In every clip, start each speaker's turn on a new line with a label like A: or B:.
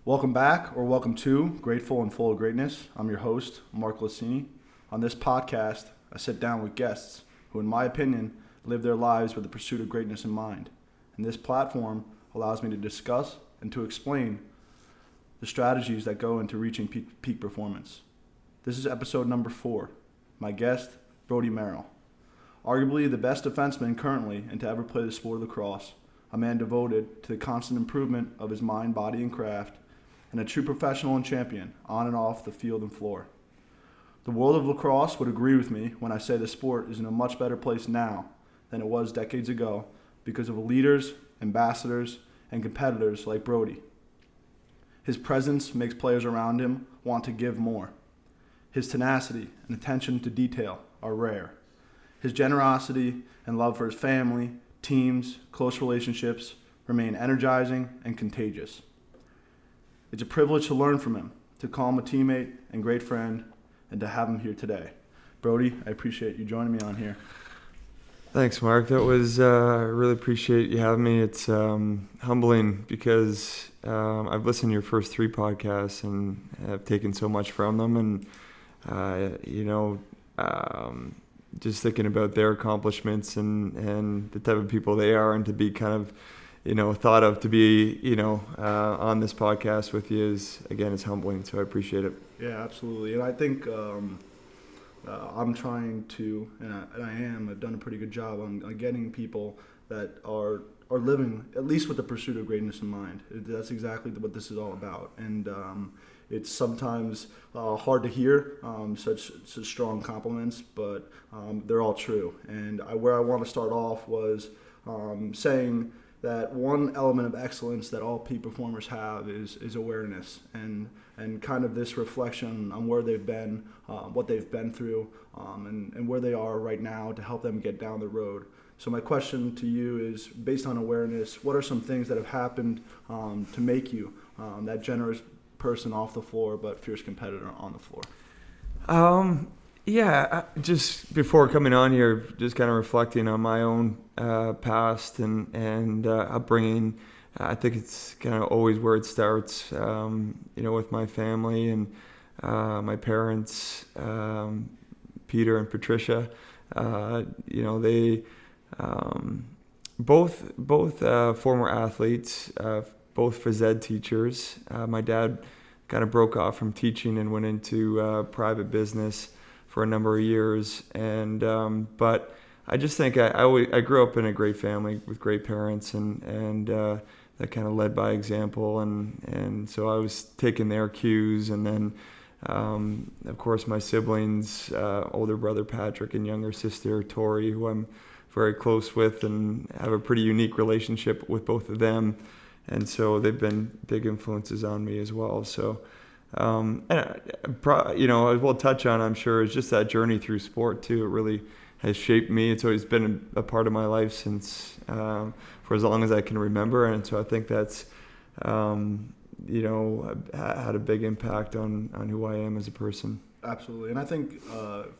A: Welcome back, or welcome to Grateful and Full of Greatness. I'm your host, Mark Glicini. On this podcast, I sit down with guests who, in my opinion, live their lives with the pursuit of greatness in mind. And this platform allows me to discuss and to explain the strategies that go into reaching peak performance. This is episode number 4. My guest, Brodie Merrill. Arguably the best defenseman currently and to ever play the sport of lacrosse. A man devoted to the constant improvement of his mind, body, and craft, and a true professional and champion on and off the field and floor. The world of lacrosse would agree with me when I say the sport is in a much better place now than it was decades ago because of leaders, ambassadors, and competitors like Brodie. His presence makes players around him want to give more. His tenacity and attention to detail are rare. His generosity and love for his family, teams, close relationships remain energizing and contagious. It's a privilege to learn from him, to call him a teammate and great friend, and to have him here today. Brodie, I appreciate you joining me on here.
B: Thanks, Mark. That was, I really appreciate you having me. It's humbling because I've listened to your first 3 podcasts and have taken so much from them. And, just thinking about their accomplishments and the type of people they are, and to be kind of, thought of to be, on this podcast with you is humbling. So I appreciate it.
A: Yeah, absolutely. And I think I'm trying to, I've done a pretty good job on getting people that are living at least with the pursuit of greatness in mind. That's exactly what this is all about. And it's sometimes hard to hear such strong compliments, but they're all true. And where I want to start off was saying that one element of excellence that all peak performers have is awareness and kind of this reflection on where they've been, what they've been through, and where they are right now to help them get down the road. So my question to you is, based on awareness, what are some things that have happened to make you that generous person off the floor but fierce competitor on the floor?
B: Just before coming on here, just kind of reflecting on my own past and upbringing. I think it's kind of always where it starts, with my family and my parents, Peter and Patricia. They both former athletes, both phys ed teachers. My dad kind of broke off from teaching and went into private business for a number of years, but I just think I grew up in a great family with great parents, and that kind of led by example, and so I was taking their cues, and then of course my siblings, older brother Patrick and younger sister Tori, who I'm very close with and have a pretty unique relationship with both of them, and so they've been big influences on me as well. So. I will touch on, I'm sure, is just that journey through sport too. It really has shaped me. It's always been a part of my life since for as long as I can remember, and so I think that's had a big impact on who I am as a person.
A: Absolutely. And I think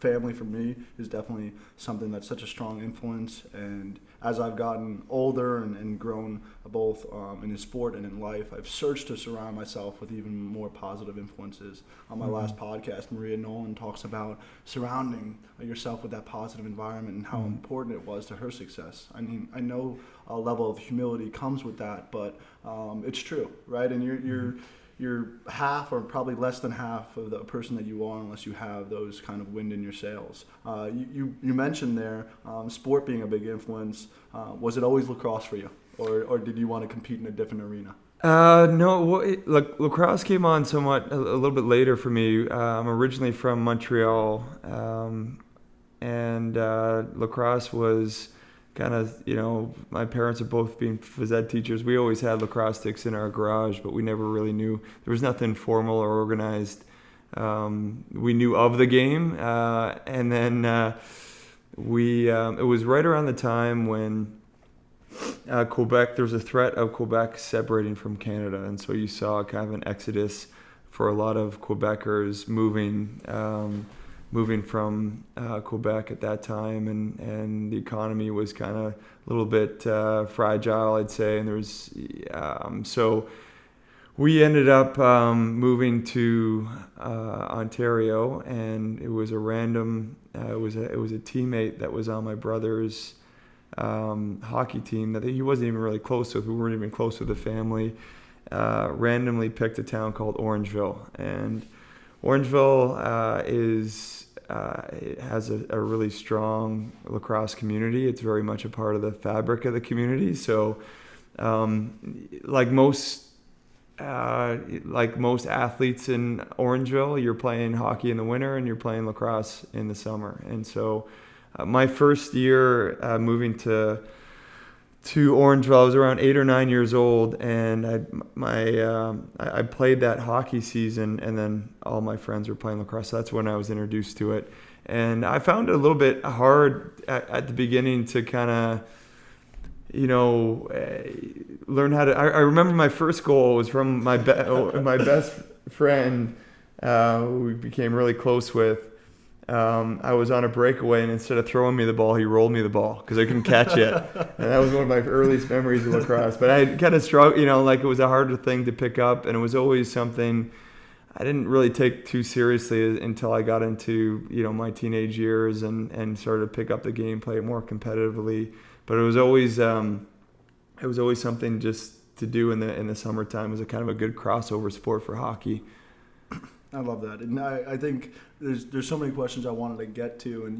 A: family for me is definitely something that's such a strong influence. And as I've gotten older and grown both in sport and in life, I've searched to surround myself with even more positive influences. On my last podcast, Maria Nolan talks about surrounding yourself with that positive environment and how important it was to her success. I mean, I know a level of humility comes with that, but it's true, right? And you're half or probably less than half of the person that you are unless you have those kind of wind in your sails. You mentioned there sport being a big influence. Was it always lacrosse for you, or did you want to compete in a different arena?
B: No, lacrosse came on somewhat a little bit later for me. I'm originally from Montreal, and lacrosse was kind of, my parents are both being phys ed teachers. We always had lacrosse sticks in our garage, but we never really knew. There was nothing formal or organized. We knew of the game, and then it was right around the time when Quebec, there was a threat of Quebec separating from Canada, and so you saw kind of an exodus for a lot of Quebecers moving from Quebec at that time, and the economy was kind of a little bit fragile, I'd say, and there was so we ended up moving to Ontario, and it was a random. It was a teammate that was on my brother's hockey team that he wasn't even really close with. We weren't even close with the family. Randomly picked a town called Orangeville, and Orangeville it has a really strong lacrosse community. It's very much a part of the fabric of the community. So, like most athletes in Orangeville, you're playing hockey in the winter and you're playing lacrosse in the summer. And so, my first year moving to Orangeville, I was around 8 or 9 years old, and I played that hockey season, and then all my friends were playing lacrosse. So that's when I was introduced to it, and I found it a little bit hard at the beginning to kind of, learn how to. I remember my first goal was from my best friend, who we became really close with. I was on a breakaway, and instead of throwing me the ball, he rolled me the ball because I couldn't catch it. And that was one of my earliest memories of lacrosse. But I kind of struggled, it was a harder thing to pick up, and it was always something I didn't really take too seriously until I got into, my teenage years and started to pick up the game, play it more competitively. But it was always something just to do in the summertime. It was a kind of a good crossover sport for hockey.
A: I love that, and I think there's so many questions I wanted to get to, and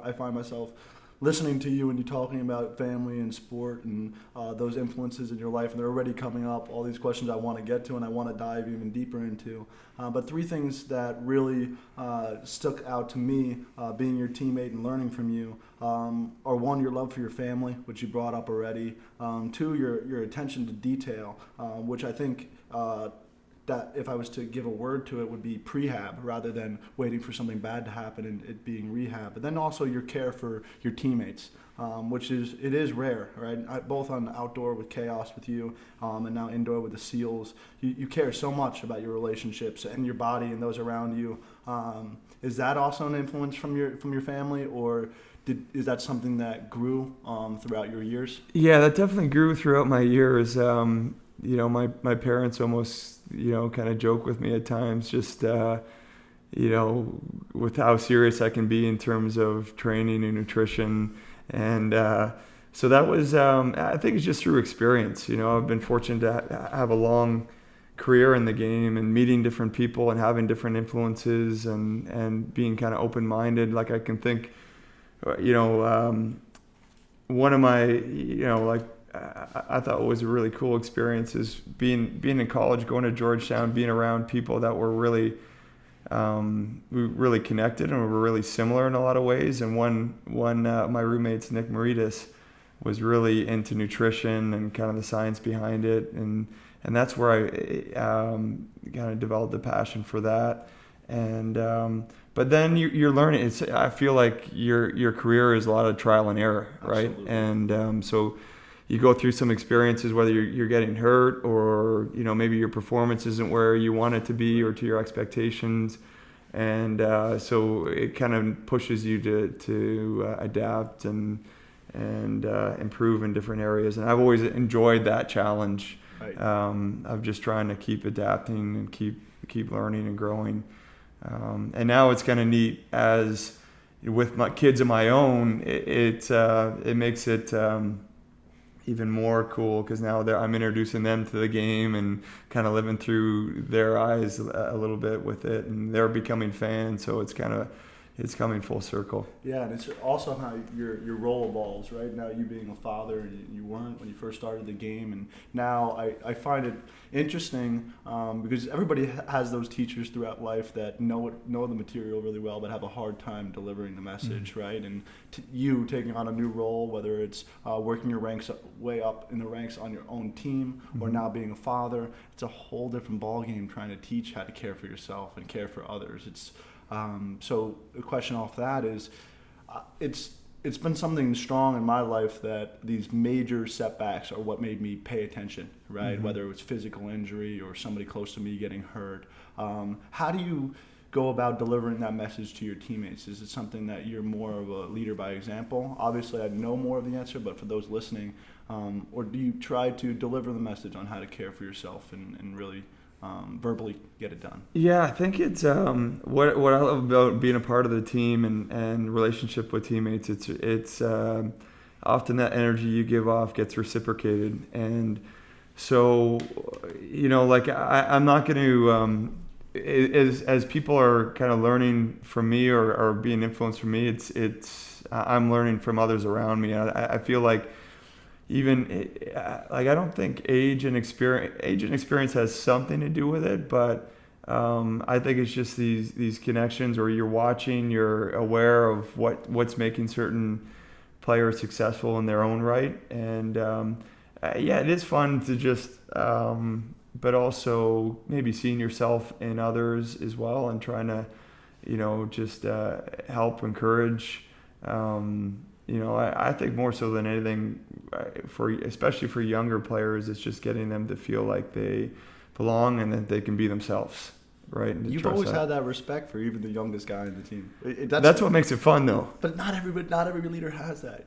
A: I find myself listening to you and you talking about family and sport and those influences in your life, and they're already coming up. All these questions I want to get to, and I want to dive even deeper into. But three things that really stuck out to me, being your teammate and learning from you, are one, your love for your family, which you brought up already. Two, your attention to detail, which I think. That if I was to give a word to it would be prehab rather than waiting for something bad to happen and it being rehab. But then also your care for your teammates, which is rare, right? Both on outdoor with Chaos with you, and now indoor with the SEALs. You care so much about your relationships and your body and those around you. Is that also an influence from your family, or is that something that grew throughout your years?
B: Yeah, that definitely grew throughout my years. My parents almost, kind of joke with me at times, just, with how serious I can be in terms of training and nutrition. And so that was, I think it's just through experience. I've been fortunate to have a long career in the game and meeting different people and having different influences and being kind of open-minded. Like I can think, one of my, I thought was a really cool experience is being in college, going to Georgetown, being around people that were really connected and were really similar in a lot of ways. And one my roommates, Nick Maritas, was really into nutrition and kind of the science behind it, and that's where I kind of developed a passion for that. And but then you're learning. I feel like your career is a lot of trial and error, right?
A: Absolutely.
B: And so you go through some experiences, whether you're getting hurt or maybe your performance isn't where you want it to be or to your expectations, and so it kind of pushes you to adapt and improve in different areas. And I've always enjoyed that challenge,
A: Right.
B: Of just trying to keep adapting and keep learning and growing. And now it's kind of neat as with my kids of my own, it makes it even more cool because now I'm introducing them to the game and kind of living through their eyes a little bit with it, and they're becoming fans. So it's coming full circle.
A: Yeah, and it's also how your role evolves, right? Now you being a father, you weren't when you first started the game, and now I find it interesting because everybody has those teachers throughout life that know the material really well but have a hard time delivering the message, mm-hmm. right? And you taking on a new role, whether it's working your ranks way up in the ranks on your own team, mm-hmm. or now being a father, it's a whole different ballgame trying to teach how to care for yourself and care for others. So the question off that is, it's been something strong in my life that these major setbacks are what made me pay attention, right? Mm-hmm. Whether it was physical injury or somebody close to me getting hurt. How do you go about delivering that message to your teammates? Is it something that you're more of a leader by example? Obviously, I know more of the answer, but for those listening, or do you try to deliver the message on how to care for yourself and really verbally get it done?
B: Yeah, I think it's what I love about being a part of the team and relationship with teammates. It's often that energy you give off gets reciprocated, and so like I'm not going to as people are kind of learning from me or being influenced from me. I'm learning from others around me. I feel like even like I don't think age and experience has something to do with it, but I think it's just these connections where you're watching, you're aware of what's making certain players successful in their own right, and it is fun to just but also maybe seeing yourself in others as well and trying to just help encourage. I think more so than anything, especially for younger players, it's just getting them to feel like they belong and that they can be themselves, right? And
A: you've always had that respect for even the youngest guy in the team.
B: That's what makes it fun, though.
A: But not every leader has that.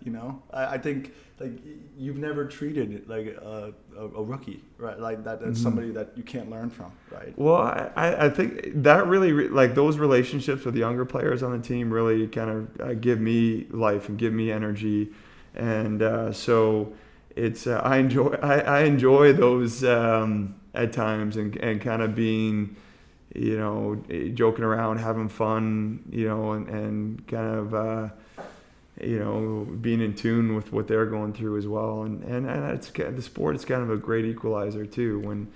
A: I think like you've never treated it like a rookie, right? Like that's somebody that you can't learn from, right?
B: Well, I think that really like those relationships with younger players on the team really kind of give me life and give me energy, and so it's I enjoy those at times and kind of being joking around, having fun, and kind of being in tune with what they're going through as well, and it's the sport is kind of a great equalizer too. When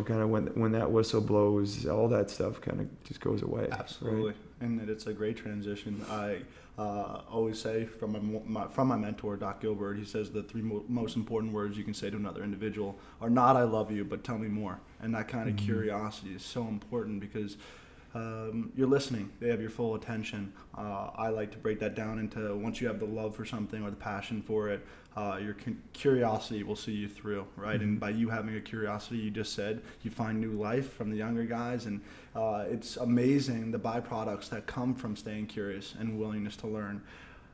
B: kind of when that whistle blows, all that stuff kind of just goes away.
A: Absolutely,
B: right?
A: And it's a great transition. I always say from my mentor, Doc Gilbert, he says the three most important words you can say to another individual are not "I love you," but "tell me more." And that kind of curiosity is so important because you're listening. They have your full attention. I like to break that down into once you have the love for something or the passion for it, your curiosity will see you through, right? And by you having a curiosity, you just said, you find new life from the younger guys, and it's amazing the byproducts that come from staying curious and willingness to learn.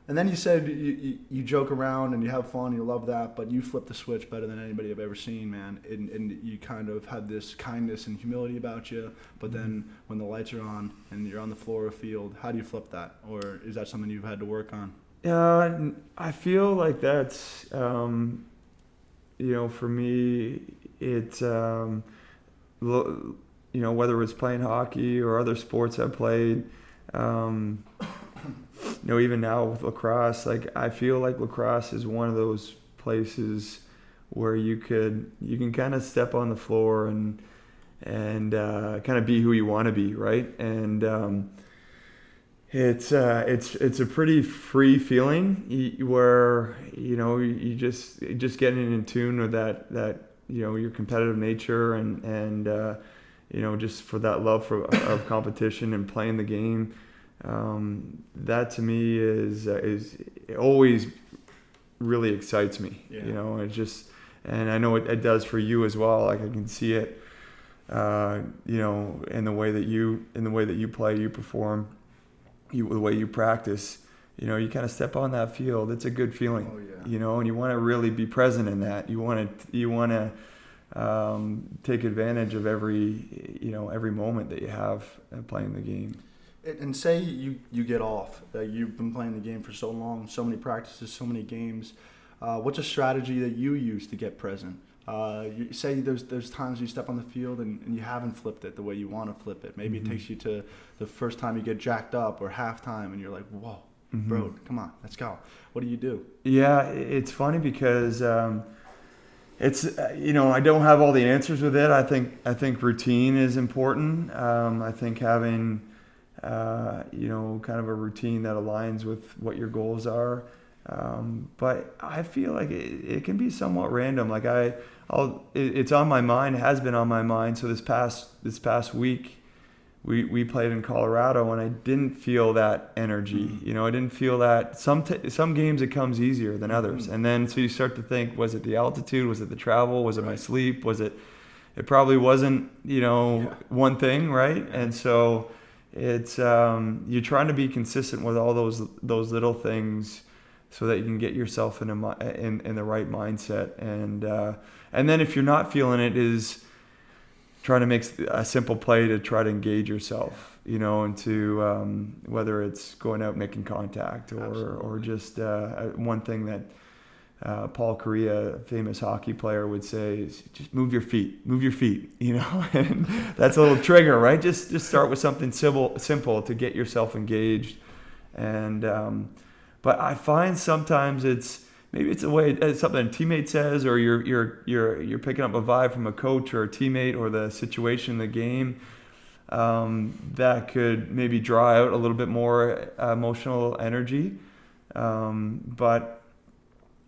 A: And then you said you joke around and you have fun, you love that, but you flip the switch better than anybody I've ever seen, man. And you kind of had this kindness and humility about you, but then when the lights are on and you're on the floor of field, how do you flip that? Or is that something you've had to work on?
B: I feel like that's, for me, it's, whether it's playing hockey or other sports I've played, even now with lacrosse, like I feel like lacrosse is one of those places where you can kind of step on the floor and kind of be who you want to be, right? And it's a pretty free feeling where you just getting in tune with that your competitive nature and just for that love of competition and playing the game. That to me is it always really excites me.
A: Yeah.
B: It just, and I know it does for you as well. Like I can see it, in the way that you play, you perform, the way you practice. You kind of step on that field. It's a good feeling.
A: Oh, yeah.
B: And you want to really be present in that. You want to take advantage of every moment that you have playing the game.
A: And say you get off. You've been playing the game for so long, so many practices, so many games. What's a strategy that you use to get present? You say there's times you step on the field and you haven't flipped it the way you want to flip it. Maybe it takes you to the first time you get jacked up or halftime and you're like, whoa, bro, come on, let's go. What do you do?
B: Yeah, it's funny because it's I don't have all the answers with it. I think routine is important. I think having kind of a routine that aligns with what your goals are. But I feel like it can be somewhat random. Like it's on my mind, has been on my mind. So this past week, we played in Colorado and I didn't feel that energy. I didn't feel that. Some games it comes easier than others. And then so you start to think, was it the altitude? Was it the travel? Was it my sleep? Was it probably wasn't, one thing, right? And so it's you're trying to be consistent with all those little things so that you can get yourself in the right mindset. And then if you're not feeling it, is trying to make a simple play to try to engage yourself, into whether it's going out making contact or just one thing that Paul Correa, a famous hockey player, would say is just move your feet, and that's a little trigger, right? Just start with something simple to get yourself engaged. And but I find sometimes maybe it's something a teammate says, or you're picking up a vibe from a coach or a teammate or the situation in the game that could maybe draw out a little bit more emotional energy. But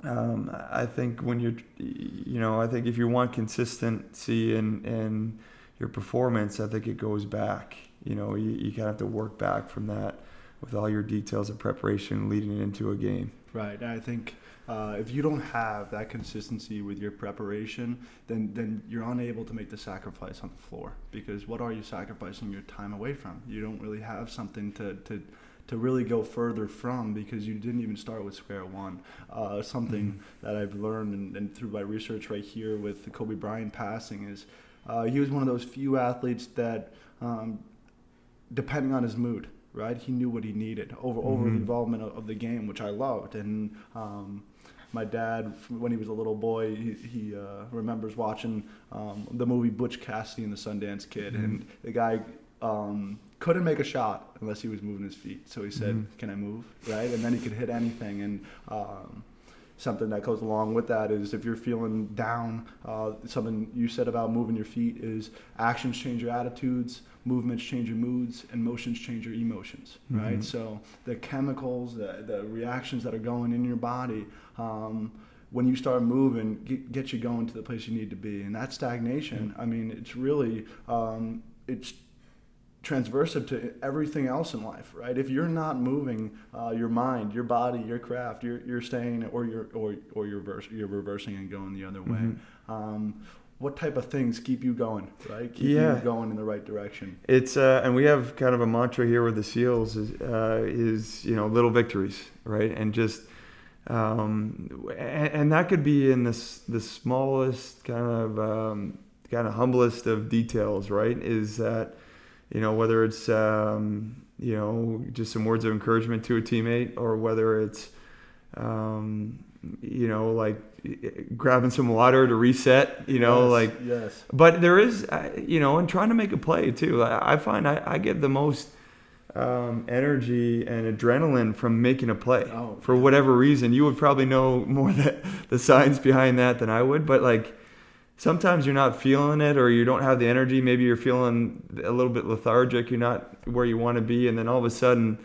B: I think I think if you want consistency in your performance, I think it goes back. You kind of have to work back from that with all your details of preparation leading into a game.
A: Right. I think if you don't have that consistency with your preparation, then you're unable to make the sacrifice on the floor. Because what are you sacrificing your time away from? You don't really have something to really go further from, because you didn't even start with square one. Something that I've learned and through my research right here with the Kobe Bryant passing is he was one of those few athletes that, depending on his mood, right, he knew what he needed over the involvement of the game, which I loved. And my dad, when he was a little boy, he remembers watching the movie Butch Cassidy and the Sundance Kid, and the guy couldn't make a shot unless he was moving his feet. So he said, "Can I move?" Right? And then he could hit anything. And something that goes along with that is if you're feeling down, something you said about moving your feet is actions change your attitudes, movements change your moods, and motions change your emotions, right? So the chemicals, the reactions that are going in your body, when you start moving, get you going to the place you need to be. And that stagnation, I mean, it's really, it's transversive to everything else in life, right? If you're not moving your mind, your body, your craft, you're staying, or you're reversing and going the other way. What type of things keep you going, right? Keep you going in the right direction.
B: It's and we have kind of a mantra here with the SEALs is little victories, right? And just and that could be in the smallest kind of humblest of details, right? Is that whether it's just some words of encouragement to a teammate, or whether it's like grabbing some water to reset,
A: yes.
B: But there is, and trying to make a play too. I find I get the most energy and adrenaline from making a play for whatever reason. You would probably know more the science behind that than I would, but sometimes you're not feeling it, or you don't have the energy. Maybe you're feeling a little bit lethargic. You're not where you want to be, and then all of a sudden,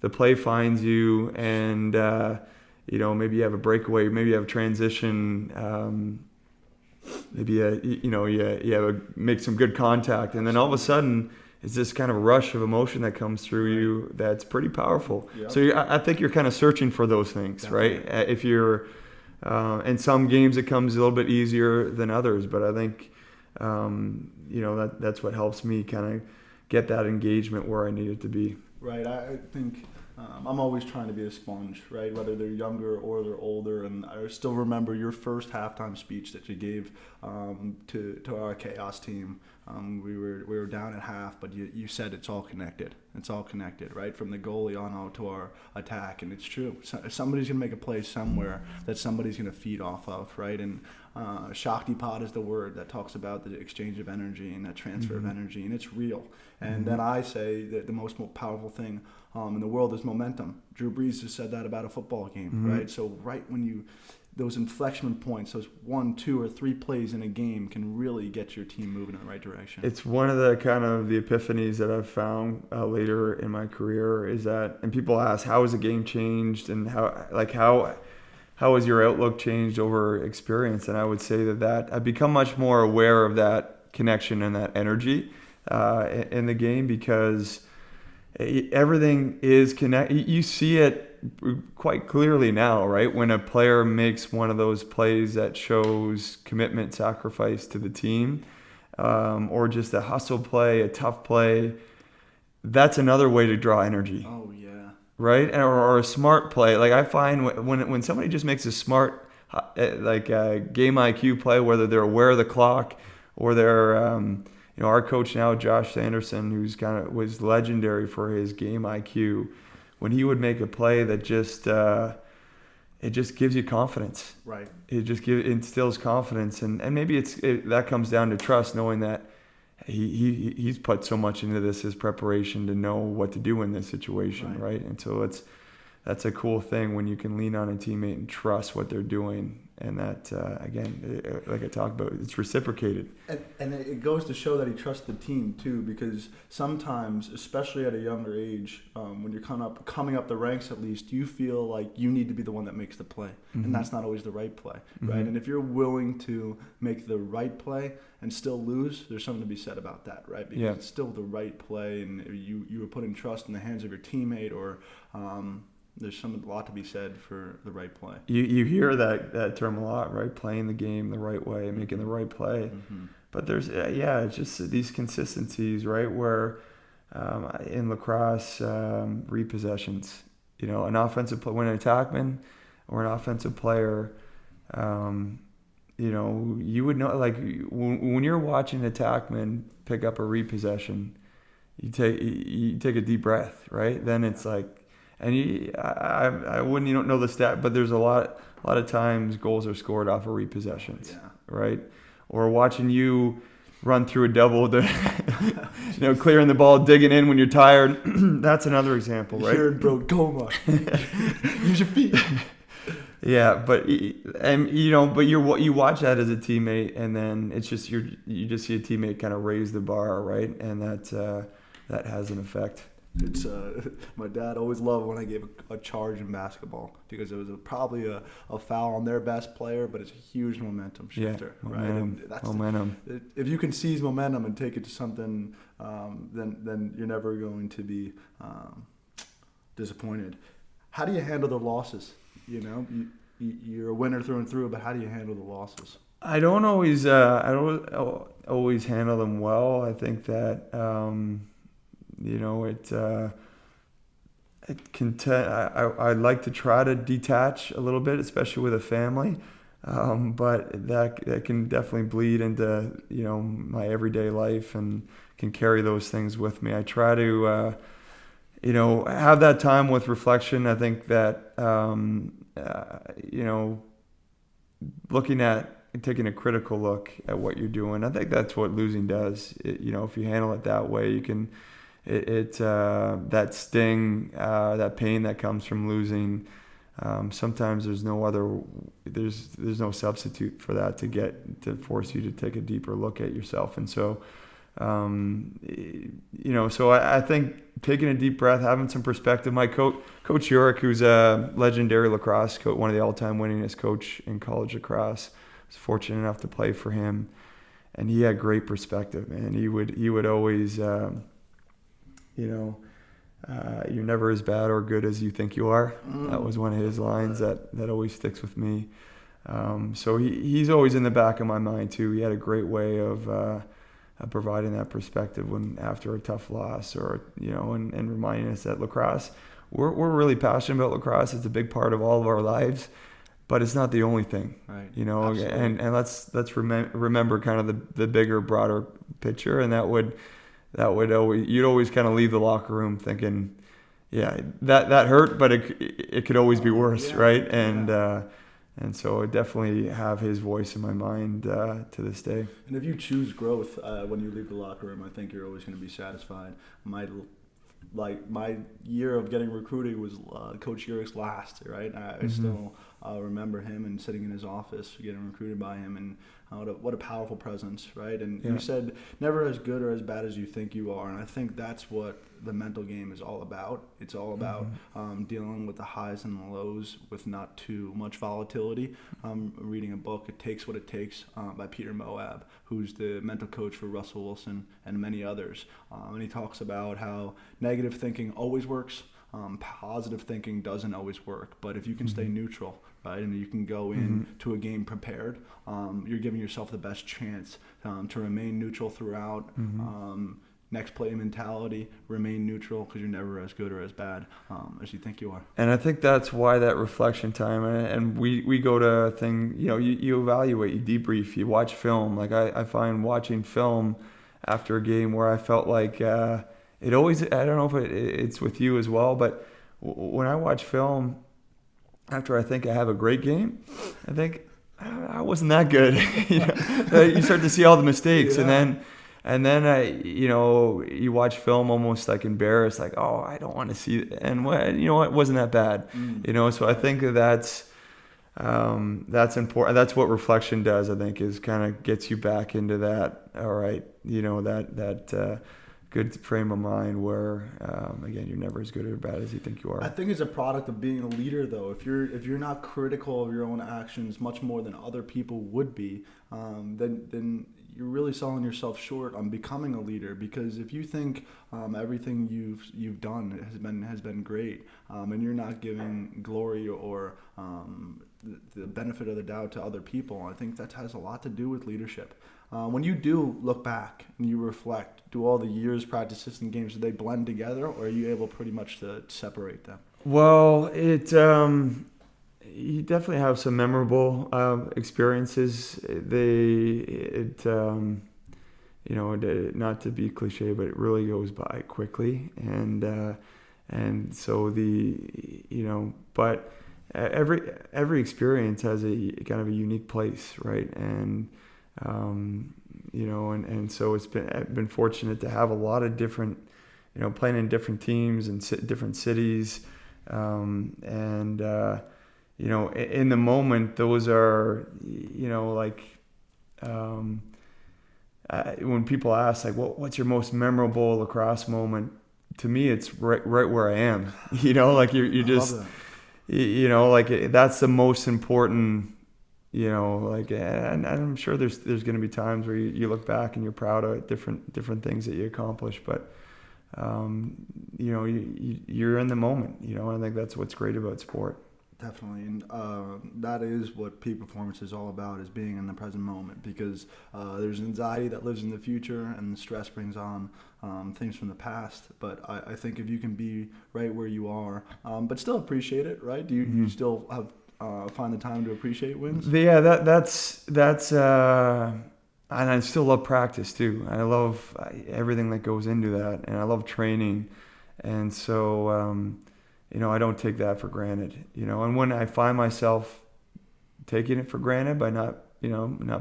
B: the play finds you, and maybe you have a breakaway, maybe you have a transition, maybe you make some good contact, and then all of a sudden, it's this kind of rush of emotion that comes through you that's pretty powerful. Yep. So I think you're kind of searching for those things, definitely. Right? If you're in some games, it comes a little bit easier than others, but I think that's what helps me kind of get that engagement where I need it to be.
A: Right. I think I'm always trying to be a sponge, right? Whether they're younger or they're older. And I still remember your first halftime speech that you gave to our chaos team. We were down at half, but you said it's all connected. It's all connected, right? From the goalie on out to our attack, and it's true. Somebody's gonna make a play somewhere that somebody's gonna feed off of, right? And Shaktipat is the word that talks about the exchange of energy and that transfer of energy, and it's real. And then I say that the most powerful thing in the world is momentum. Drew Brees has said that about a football game, right? So right when those inflection points, those 1, 2, or 3 plays in a game can really get your team moving in the right direction. It's
B: one of the kind of the epiphanies that I've found later in my career is that, and people ask, how has the game changed, and how has your outlook changed over experience? And I would say that I've become much more aware of that connection and that energy in the game, because everything is connected. You see it quite clearly now, right? When a player makes one of those plays that shows commitment, sacrifice to the team, or just a hustle play, a tough play, that's another way to draw energy.
A: Oh yeah.
B: Right? Or a smart play. Like I find when somebody just makes a smart game IQ play, whether they're aware of the clock or they're our coach now, Josh Sanderson, who's was legendary for his game IQ, when he would make a play that just it just gives you confidence.
A: Right.
B: It instills confidence, and maybe that comes down to trust, knowing that he's put so much into this, his preparation to know what to do in this situation, right? And so that's a cool thing when you can lean on a teammate and trust what they're doing, and that again, like I talked about, it's reciprocated.
A: And it goes to show that he trusts the team too, because sometimes, especially at a younger age, when you're coming up the ranks, at least you feel like you need to be the one that makes the play, and that's not always the right play, right? And if you're willing to make the right play and still lose, there's something to be said about that, right? Because it's still the right play, and you were putting trust in the hands of your teammate, or there's a lot to be said for the right play.
B: You hear that term a lot, right? Playing the game the right way, making the right play. But there's it's just these consistencies, right? Where in lacrosse, repossessions, an offensive play, when an attackman or an offensive player, you would know, like when you're watching an attackman pick up a repossession, you take a deep breath, right? Then it's like. And I wouldn't, you don't know the stat, but there's a lot of times goals are scored off of repossessions, right? Or watching you run through a double, clearing the ball, digging in when you're tired. That's another example, right?
A: Here, bro, go use your feet.
B: Yeah, but you watch that as a teammate, and then it's just you just see a teammate kind of raise the bar, right? And that has an effect.
A: It's my dad always loved when I gave a charge in basketball, because it was probably a foul on their best player, but it's a huge momentum shifter,
B: momentum,
A: right? And
B: momentum.
A: If you can seize momentum and take it to something, then you're never going to be disappointed. How do you handle the losses? You're a winner through and through, but how do you handle the losses?
B: I don't always handle them well. I think that. I'd like to try to detach a little bit, especially with a family, but that can definitely bleed into my everyday life and can carry those things with me. I try to have that time with reflection. I think that looking at and taking a critical look at what you're doing, I think that's what losing does. If you handle it that way, you can. That sting, that pain that comes from losing, sometimes there's no substitute for that to force you to take a deeper look at yourself. And so, so I think taking a deep breath, having some perspective. My Coach Yorick, who's a legendary lacrosse coach, one of the all-time winningest coach in college lacrosse, I was fortunate enough to play for him, and he had great perspective, man. He would always. You're never as bad or good as you think you are. That was one of his lines that always sticks with me. So he's always in the back of my mind too. He had a great way of providing that perspective after a tough loss, or and reminding us that lacrosse, we're really passionate about lacrosse. It's a big part of all of our lives, but it's not the only thing.
A: Right.
B: And let's remember kind of the bigger, broader picture, and that would always, you'd always kind of leave the locker room thinking, that hurt, but it could always be worse, right? And so I definitely have his voice in my mind to this day.
A: And if you choose growth when you leave the locker room, I think you're always going to be satisfied. My year of getting recruited was Coach Urick's last, right? I still remember him and sitting in his office getting recruited by him, and what a powerful presence, right? And you said never as good or as bad as you think you are, and I think that's what the mental game is all about. It's all about dealing with the highs and the lows with not too much volatility. Reading a book, It Takes What It Takes, by Peter Moab, who's the mental coach for Russell Wilson and many others. And he talks about how negative thinking always works. Positive thinking doesn't always work, but if you can stay neutral, right, and you can go in to a game prepared, you're giving yourself the best chance to remain neutral throughout, next play mentality, remain neutral because you're never as good or as bad as you think you are.
B: And I think that's why that reflection time, and we go to a thing, you evaluate, you debrief, you watch film. Like I find watching film after a game where I felt like it always, I don't know if it's with you as well, but when I watch film after I think I have a great game, I think I wasn't that good. You start to see all the mistakes,
A: Yeah.
B: and then you watch film almost like embarrassed, like, oh, I don't want to see it. And it wasn't that bad. So I think that's important. That's what reflection does, I think, is kind of gets you back into that, all right, that good frame of mind where, again, you're never as good or bad as you think you are.
A: I think it's a product of being a leader, though. If you're not critical of your own actions much more than other people would be, then you're really selling yourself short on becoming a leader. Because if you think everything you've done has been great, and you're not giving glory or the benefit of the doubt to other people, I think that has a lot to do with leadership. When you do look back and you reflect, do all the years, practices, and games, do they blend together, or are you able pretty much to separate them?
B: Well, you definitely have some memorable experiences. Not to be cliche, but it really goes by quickly, and so but every experience has a kind of a unique place, right? And and so I've been fortunate to have a lot of different, playing in different teams and different cities, in the moment, those are, when people ask, like, what's your most memorable lacrosse moment? To me, it's right where I am. Like you're just, that's the most important. And I'm sure there's going to be times where you look back and you're proud of different things that you accomplished, but you're in the moment. I think that's what's great about sport.
A: Definitely, and that is what peak performance is all about, is being in the present moment, because there's anxiety that lives in the future, and the stress brings on things from the past. But I think if you can be right where you are, but still appreciate it, right? Do you still have find the time to appreciate wins?
B: Yeah, that's and I still love practice too. I love everything that goes into that, and I love training, and so I don't take that for granted. And when I find myself taking it for granted by not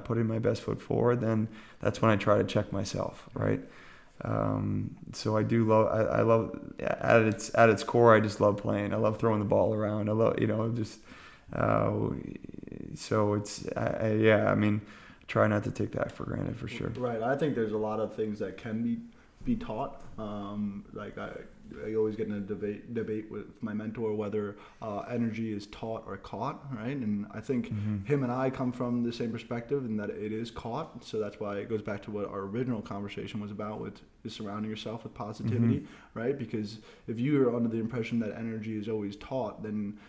B: putting my best foot forward, then that's when I try to check myself, right? So I do love. I love at its core. I just love playing. I love throwing the ball around. I love just. So it's try not to take that for granted, for sure.
A: Right. I think there's a lot of things that can be taught. Like I always get in a debate with my mentor whether energy is taught or caught, right? And I think him and I come from the same perspective in that it is caught. So that's why it goes back to what our original conversation was about, with is surrounding yourself with positivity, right? Because if you are under the impression that energy is always taught, then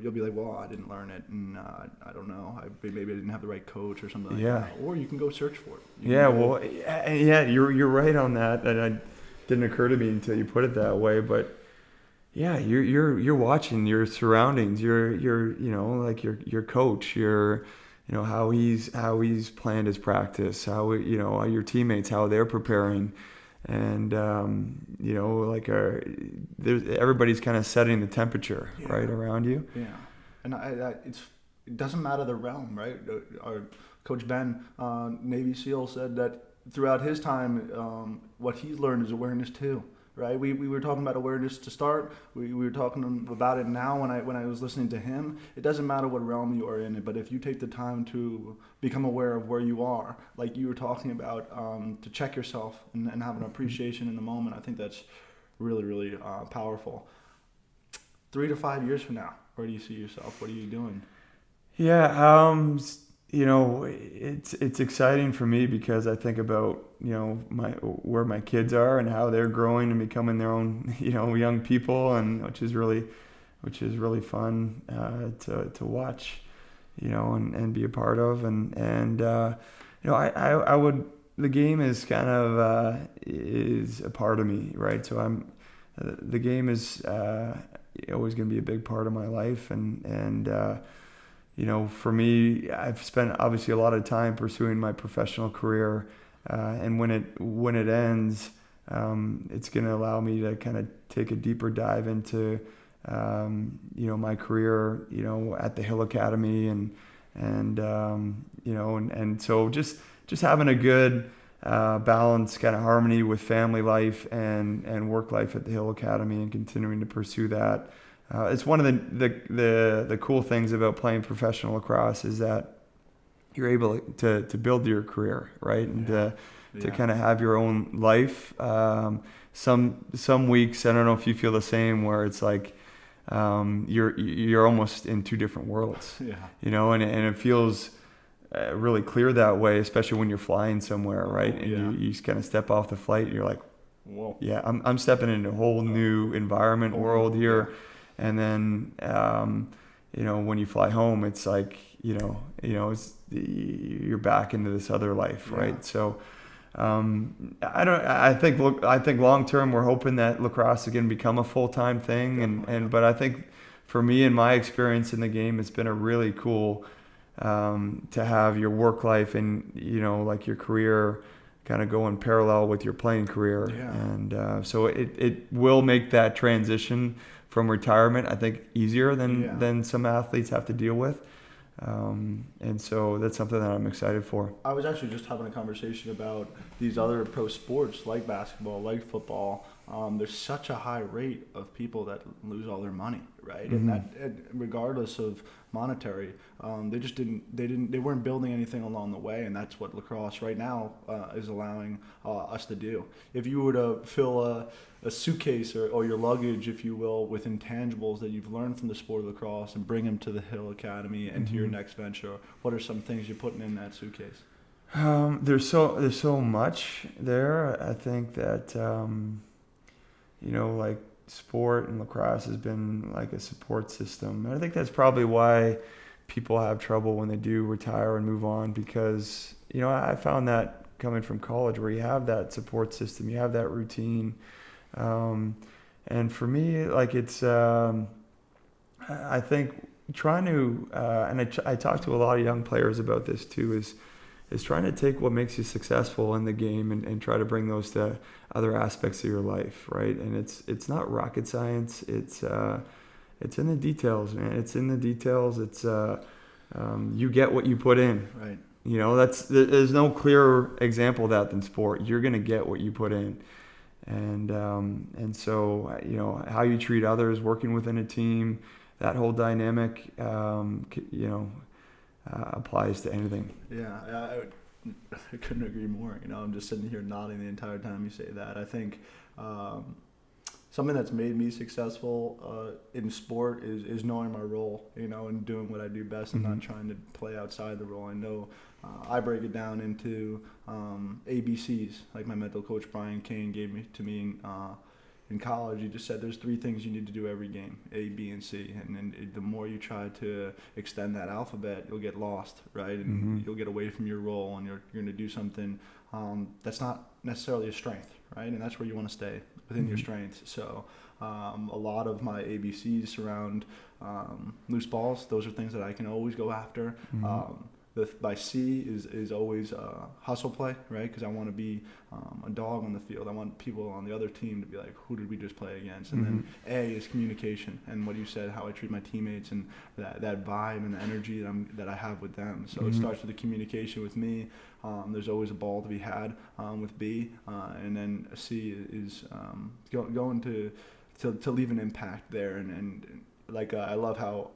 A: you'll be like, well, I didn't learn it, and I don't know, maybe I didn't have the right coach or something like that. Or you can go search for it.
B: You're right on that, and it didn't occur to me until you put it that way. But yeah, you're watching your surroundings. You're like your coach. You're how he's planned his practice. How your teammates, how they're preparing. And everybody's kind of setting the temperature right around you.
A: Yeah, and it doesn't matter the realm, right? Our coach Ben, Navy SEAL, said that throughout his time, what he's learned is awareness too. Right, we were talking about awareness to start. We were talking about it now when I was listening to him. It doesn't matter what realm you are in it, but if you take the time to become aware of where you are, like you were talking about, to check yourself and have an appreciation in the moment, I think that's really, really powerful. 3 to 5 years from now, where do you see yourself? What are you doing?
B: Yeah, it's exciting for me because I think about where my kids are and how they're growing and becoming their own young people, and which is really fun to watch, and be a part of, and I would the game is kind of is a part of me, right? So the game is always going to be a big part of my life, and for me, I've spent obviously a lot of time pursuing my professional career, and when it ends, it's going to allow me to kind of take a deeper dive into my career, at the Hill Academy, and so just having a good balance, kind of harmony with family life and work life at the Hill Academy, and continuing to pursue that. It's one of the cool things about playing professional lacrosse is that you're able to build your career, right? And to kind of have your own life. Some weeks, I don't know if you feel the same, where it's like you're almost in two different worlds. And it feels really clear that way, especially when you're flying somewhere, right? And you just kind of step off the flight and you're like, whoa, I'm stepping into a whole new environment, world here. And then when you fly home, it's like you're back into this other life, right? So I think long term we're hoping that lacrosse is going to become a full-time thing, but I think for me and my experience in the game, it's been a really cool to have your work life and like your career kind of go in parallel with your playing career, and so it will make that transition from retirement, I think, easier than some athletes have to deal with. And so that's something that I'm excited for.
A: I was actually just having a conversation about these other pro sports like basketball, like football. There's such a high rate of people that lose all their money, right?
B: Mm-hmm.
A: And regardless of monetary, they weren't building anything along the way, and that's what lacrosse right now is allowing us to do. If you were to fill a suitcase or your luggage, if you will, with intangibles that you've learned from the sport of lacrosse and bring them to the Hill Academy and to your next venture, what are some things you're putting in that suitcase?
B: There's so much there. I think that like sport and lacrosse has been like a support system. And I think that's probably why people have trouble when they do retire and move on, because I found that coming from college, where you have that support system, you have that routine. And for me, like it's, I think trying to, and I talk to a lot of young players about this too, is trying to take what makes you successful in the game and try to bring those to other aspects of your life, right? And it's not rocket science. It's in the details, man. It's in the details. It's you get what you put in.
A: Right.
B: There's no clearer example of that than sport. You're gonna get what you put in. And so how you treat others, working within a team, that whole dynamic applies to anything.
A: I couldn't agree more. I'm just sitting here nodding the entire time you say that. I think something that's made me successful in sport is knowing my role, and doing what I do best, and not trying to play outside the role. I know I break it down into ABCs, like my mental coach Brian Kane gave to me in college. He just said there's 3 things you need to do every game: A, B, and C. And the more you try to extend that alphabet, you'll get lost, right? And you'll get away from your role, and you're going to do something that's not necessarily a strength, right? And that's where you want to stay, within your strengths. So a lot of my ABCs surround loose balls. Those are things that I can always go after. By C is always hustle play, right? Because I want to be a dog on the field. I want people on the other team to be like, who did we just play against? And then A is communication, and what you said, how I treat my teammates, and that vibe and the energy that I have with them. So it starts with the communication with me. There's always a ball to be had with B, and then C is going to leave an impact there. And I love how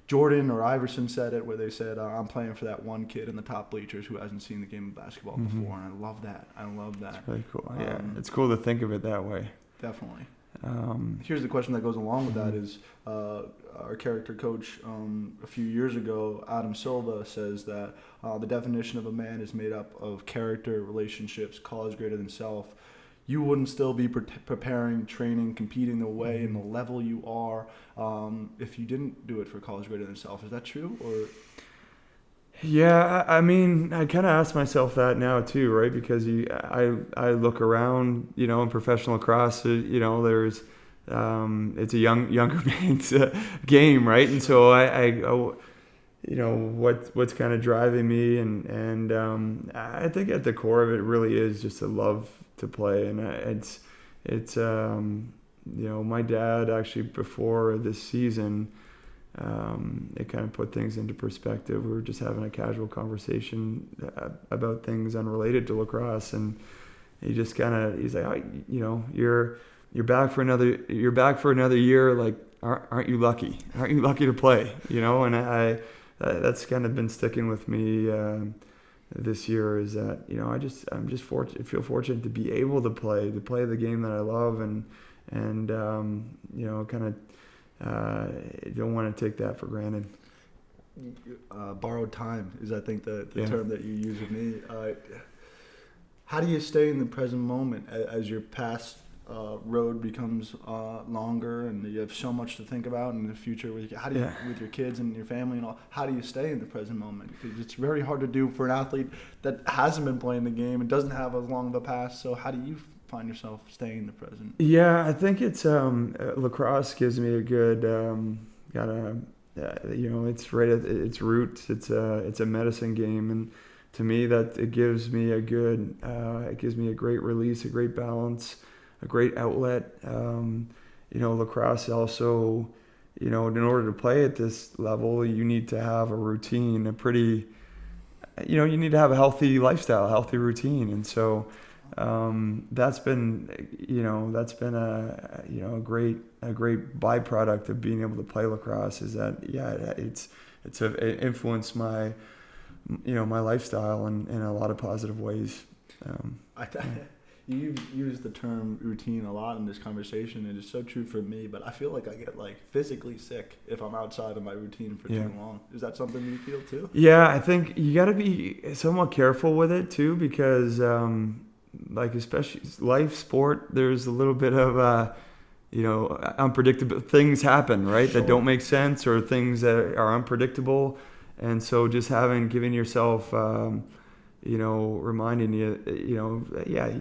A: Jordan or Iverson said it, where they said, I'm playing for that one kid in the top bleachers who hasn't seen the game of basketball before. And I love that. That's
B: really cool. Yeah, it's cool to think of it that way.
A: Definitely. Here's the question that goes along with that is our character coach a few years ago, Adam Silva, says that the definition of a man is made up of character, relationships, cause greater than self. You wouldn't still be preparing, training, competing the way and the level you are if you didn't do it for cause greater than self. Is that true? Or
B: Yeah, I mean, I kind of ask myself that now too, right? Because I look around, in professional lacrosse, there's, it's a younger man's game, right? And so I go, what's kind of driving me, and I think at the core of it really is just a love to play, and it's my dad actually before this season. It kind of put things into perspective. We were just having a casual conversation about things unrelated to lacrosse, and he's like, oh, you're back for another year. Like, aren't you lucky? Aren't you lucky to play? And I that's kind of been sticking with me this year. Is that I'm just fortunate. Feel fortunate to be able to play the game that I love, and kind of. Don't want to take that for granted.
A: Borrowed time is, I think, the term that you use with me. How do you stay in the present moment as your past road becomes longer and you have so much to think about in the future? With your kids and your family and all, how do you stay in the present moment? Because it's very hard to do for an athlete that hasn't been playing the game and doesn't have as long of a past. So how do you find yourself staying in the present?
B: Yeah, I think it's lacrosse gives me a good it's right at its roots. It's a medicine game, and to me that it gives me a great release, a great balance, a great outlet. Lacrosse also, in order to play at this level, you need to have a routine, you need to have a healthy lifestyle, a healthy routine, and so. That's been a great byproduct of being able to play lacrosse, is that it influenced my my lifestyle in a lot of positive ways.
A: You've used the term routine a lot in this conversation, and it's so true for me, but I feel like I get physically sick if I'm outside of my routine for too long. Is that something you feel too?
B: Yeah, I think you got to be somewhat careful with it too, because especially life sport, there's a little bit of unpredictable things happen, right? Sure. That don't make sense, or things that are unpredictable, and so just giving yourself reminding you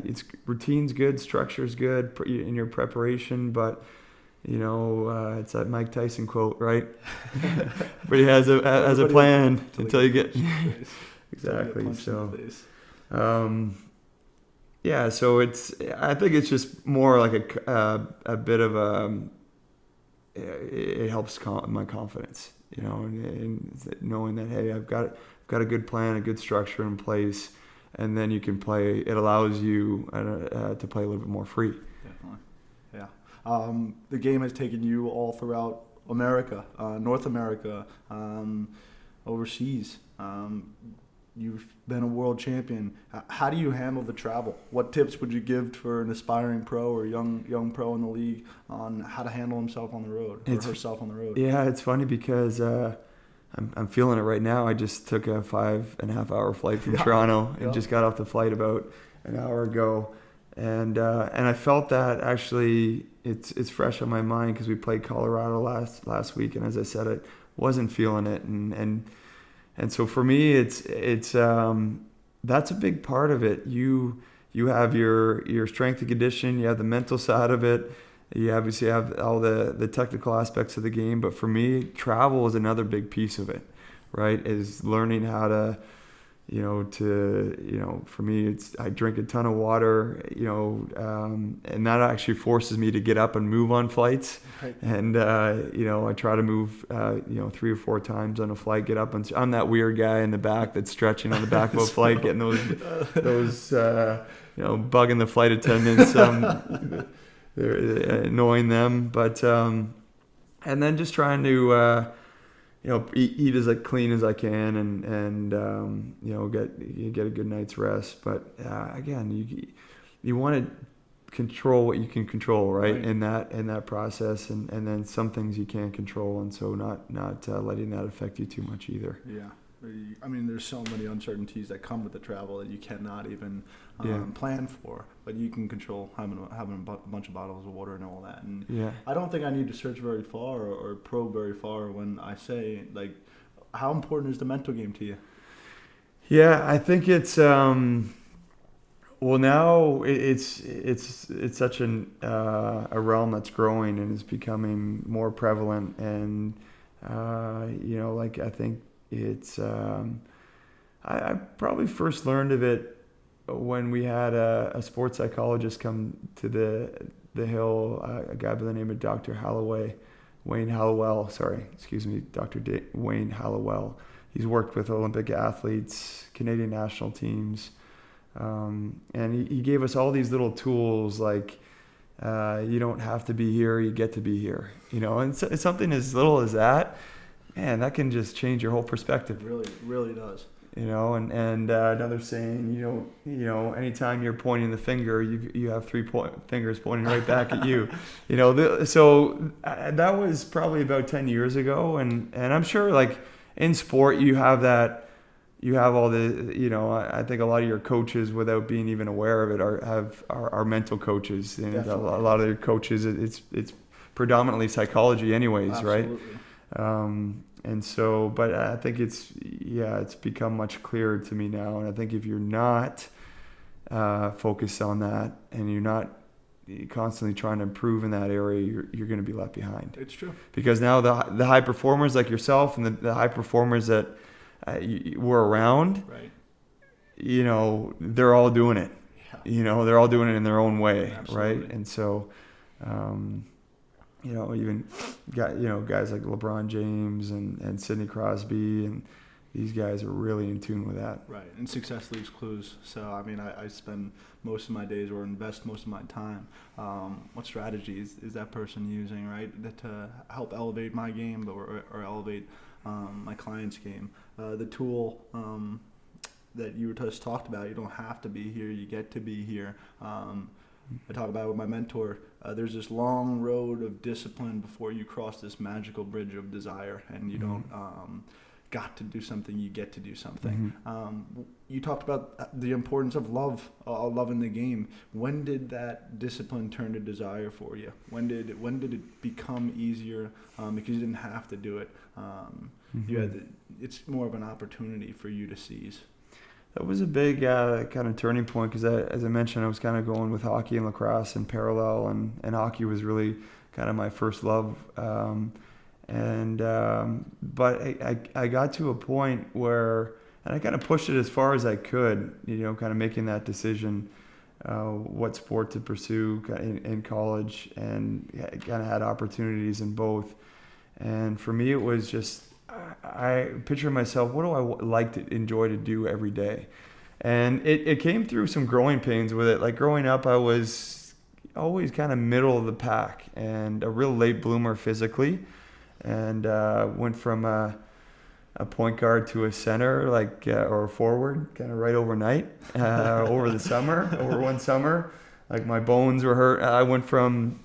B: it's routine's good, structure's good in your preparation, but it's that Mike Tyson quote, right? But he has a plan until you get exactly. So yeah, so I think it's just more like a bit of it helps my confidence, and knowing that, hey, I've got a good plan, a good structure in place, and then you can play. It allows you to play a little bit more free.
A: Definitely, yeah. The game has taken you all throughout America, North America, overseas. You've been a world champion. How do you handle the travel? What tips would you give for an aspiring pro or young pro in the league on how to handle himself on the road or herself on the road? Yeah,
B: it's funny because I'm feeling it right now. I just took a 5.5 hour flight from Toronto and just got off the flight about an hour ago, and I felt that actually it's fresh on my mind because we played Colorado last week, and as I said, I wasn't feeling it, and so for me, it's that's a big part of it. You have your strength and condition, you have the mental side of it, you obviously have all the technical aspects of the game. But for me, travel is another big piece of it, right? Is learning how to, for me, I drink a ton of water, and that actually forces me to get up and move on flights. Right. And, I try to move, 3 or 4 times on a flight, get up. And I'm that weird guy in the back that's stretching on the back of a flight, getting those bugging the flight attendants, they're annoying them. But, and then just trying to, eat as clean as I can, and get a good night's rest. But again, you want to control what you can control, right? In that process, and then some things you can't control, and so not letting that affect you too much either.
A: Yeah. I mean, there's so many uncertainties that come with the travel that you cannot even plan for, but you can control having a bunch of bottles of water and all that. And I don't think I need to search very far or probe very far when I say, how important is the mental game to you?
B: Yeah, I think it's well, now it's such a realm that's growing and is becoming more prevalent, and like I think it's I probably first learned of it when we had a sports psychologist come to the Hill, a guy by the name of Dr. Wayne Hallowell. Sorry, excuse me, Wayne Hallowell. He's worked with Olympic athletes, Canadian national teams. And he gave us all these little tools like you don't have to be here, you get to be here, and so, it's something as little as that, man, that can just change your whole perspective.
A: It really does.
B: And another saying, anytime you're pointing the finger, you have fingers pointing right back at you. So that was probably about 10 years ago, and I'm sure like in sport you have that. You have all the, I think a lot of your coaches, without being even aware of it, are mental coaches. And a lot of their coaches, it's predominantly psychology, anyways,
A: Absolutely.
B: Right? And so, but I think it's become much clearer to me now. And I think if you're not focused on that, and you're not constantly trying to improve in that area, you're going to be left behind.
A: It's true.
B: Because now the high performers like yourself and the high performers that were around,
A: right?
B: They're all doing it. Yeah. They're all doing it in their own way.
A: Absolutely.
B: Right? And so, even guys like LeBron James and Sidney Crosby, and these guys are really in tune with that.
A: Right, and success leaves clues. So, I mean, I spend most of my days or invest most of my time. What strategies is that person using, right, to help elevate my game or elevate my client's game? The tool that you just talked about, you don't have to be here, you get to be here. I talk about it with my mentor. There's this long road of discipline before you cross this magical bridge of desire, and you don't got to do something, you get to do something. You talked about the importance of love in the game. When did that discipline turn to desire for you? When did it become easier because you didn't have to do it? It's more of an opportunity for you to seize.
B: That was a big kind of turning point because, as I mentioned, I was kind of going with hockey and lacrosse in parallel, and hockey was really kind of my first love. But I got to a point where, and I kind of pushed it as far as I could, kind of making that decision, what sport to pursue in college, and kind of had opportunities in both. And for me, it was just, I picture myself, what do I enjoy to do every day? And it came through some growing pains with it. Like growing up, I was always kind of middle of the pack and a real late bloomer physically. And went from a point guard to a center, or a forward, kind of right overnight, over one summer. Like my bones were hurt. I went from,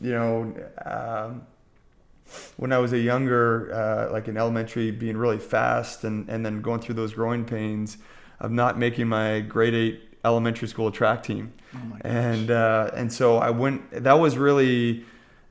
B: when I was a younger, like in elementary, being really fast and then going through those growing pains of not making my grade 8 elementary school track team.
A: Oh my gosh.
B: And so that was really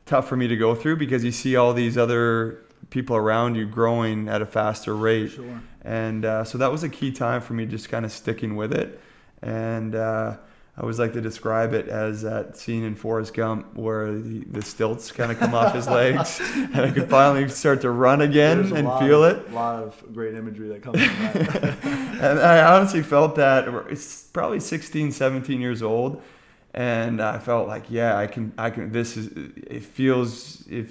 B: tough for me to go through because you see all these other people around you growing at a faster rate.
A: Sure.
B: And so that was a key time for me just kind of sticking with it. And I always like to describe it as that scene in Forrest Gump where the stilts kind of come off his legs and I could finally start to run again and feel it.
A: A lot of great imagery that comes from that.
B: And I honestly felt that. It's probably 16, 17 years old. And I felt like, I can, it feels, you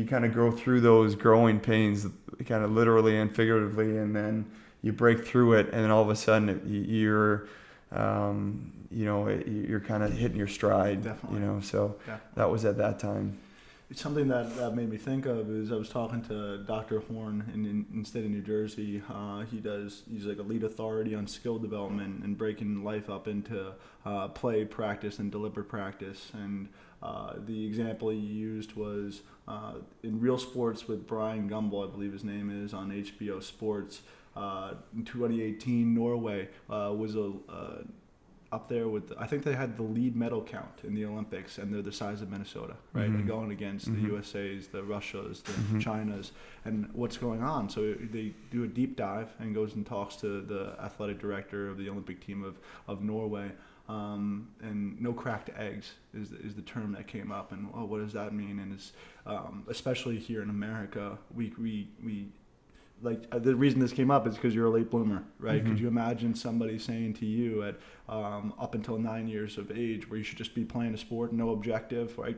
B: kind of go through those growing pains, kind of literally and figuratively, and then you break through it, and then all of a sudden you're kind of hitting your stride.
A: Definitely.
B: So that was at that time.
A: It's something that made me think of is I was talking to Dr. Horn in state of New Jersey. He's like a lead authority on skill development and breaking life up into play, practice, and deliberate practice. And the example he used was in Real Sports with Brian Gumbel, I believe his name is, on HBO Sports. In 2018, Norway was up there with, I think they had the lead medal count in the Olympics, and they're the size of Minnesota, right? They're going against the USAs, the Russias, the Chinas, and what's going on. So they do a deep dive and goes and talks to the athletic director of the Olympic team of Norway. And no cracked eggs is the term that came up, and what does that mean? And it's especially here in America, we like the reason this came up is because you're a late bloomer, right? Could you imagine somebody saying to you at up until 9 years of age, where you should just be playing a sport, no objective, right?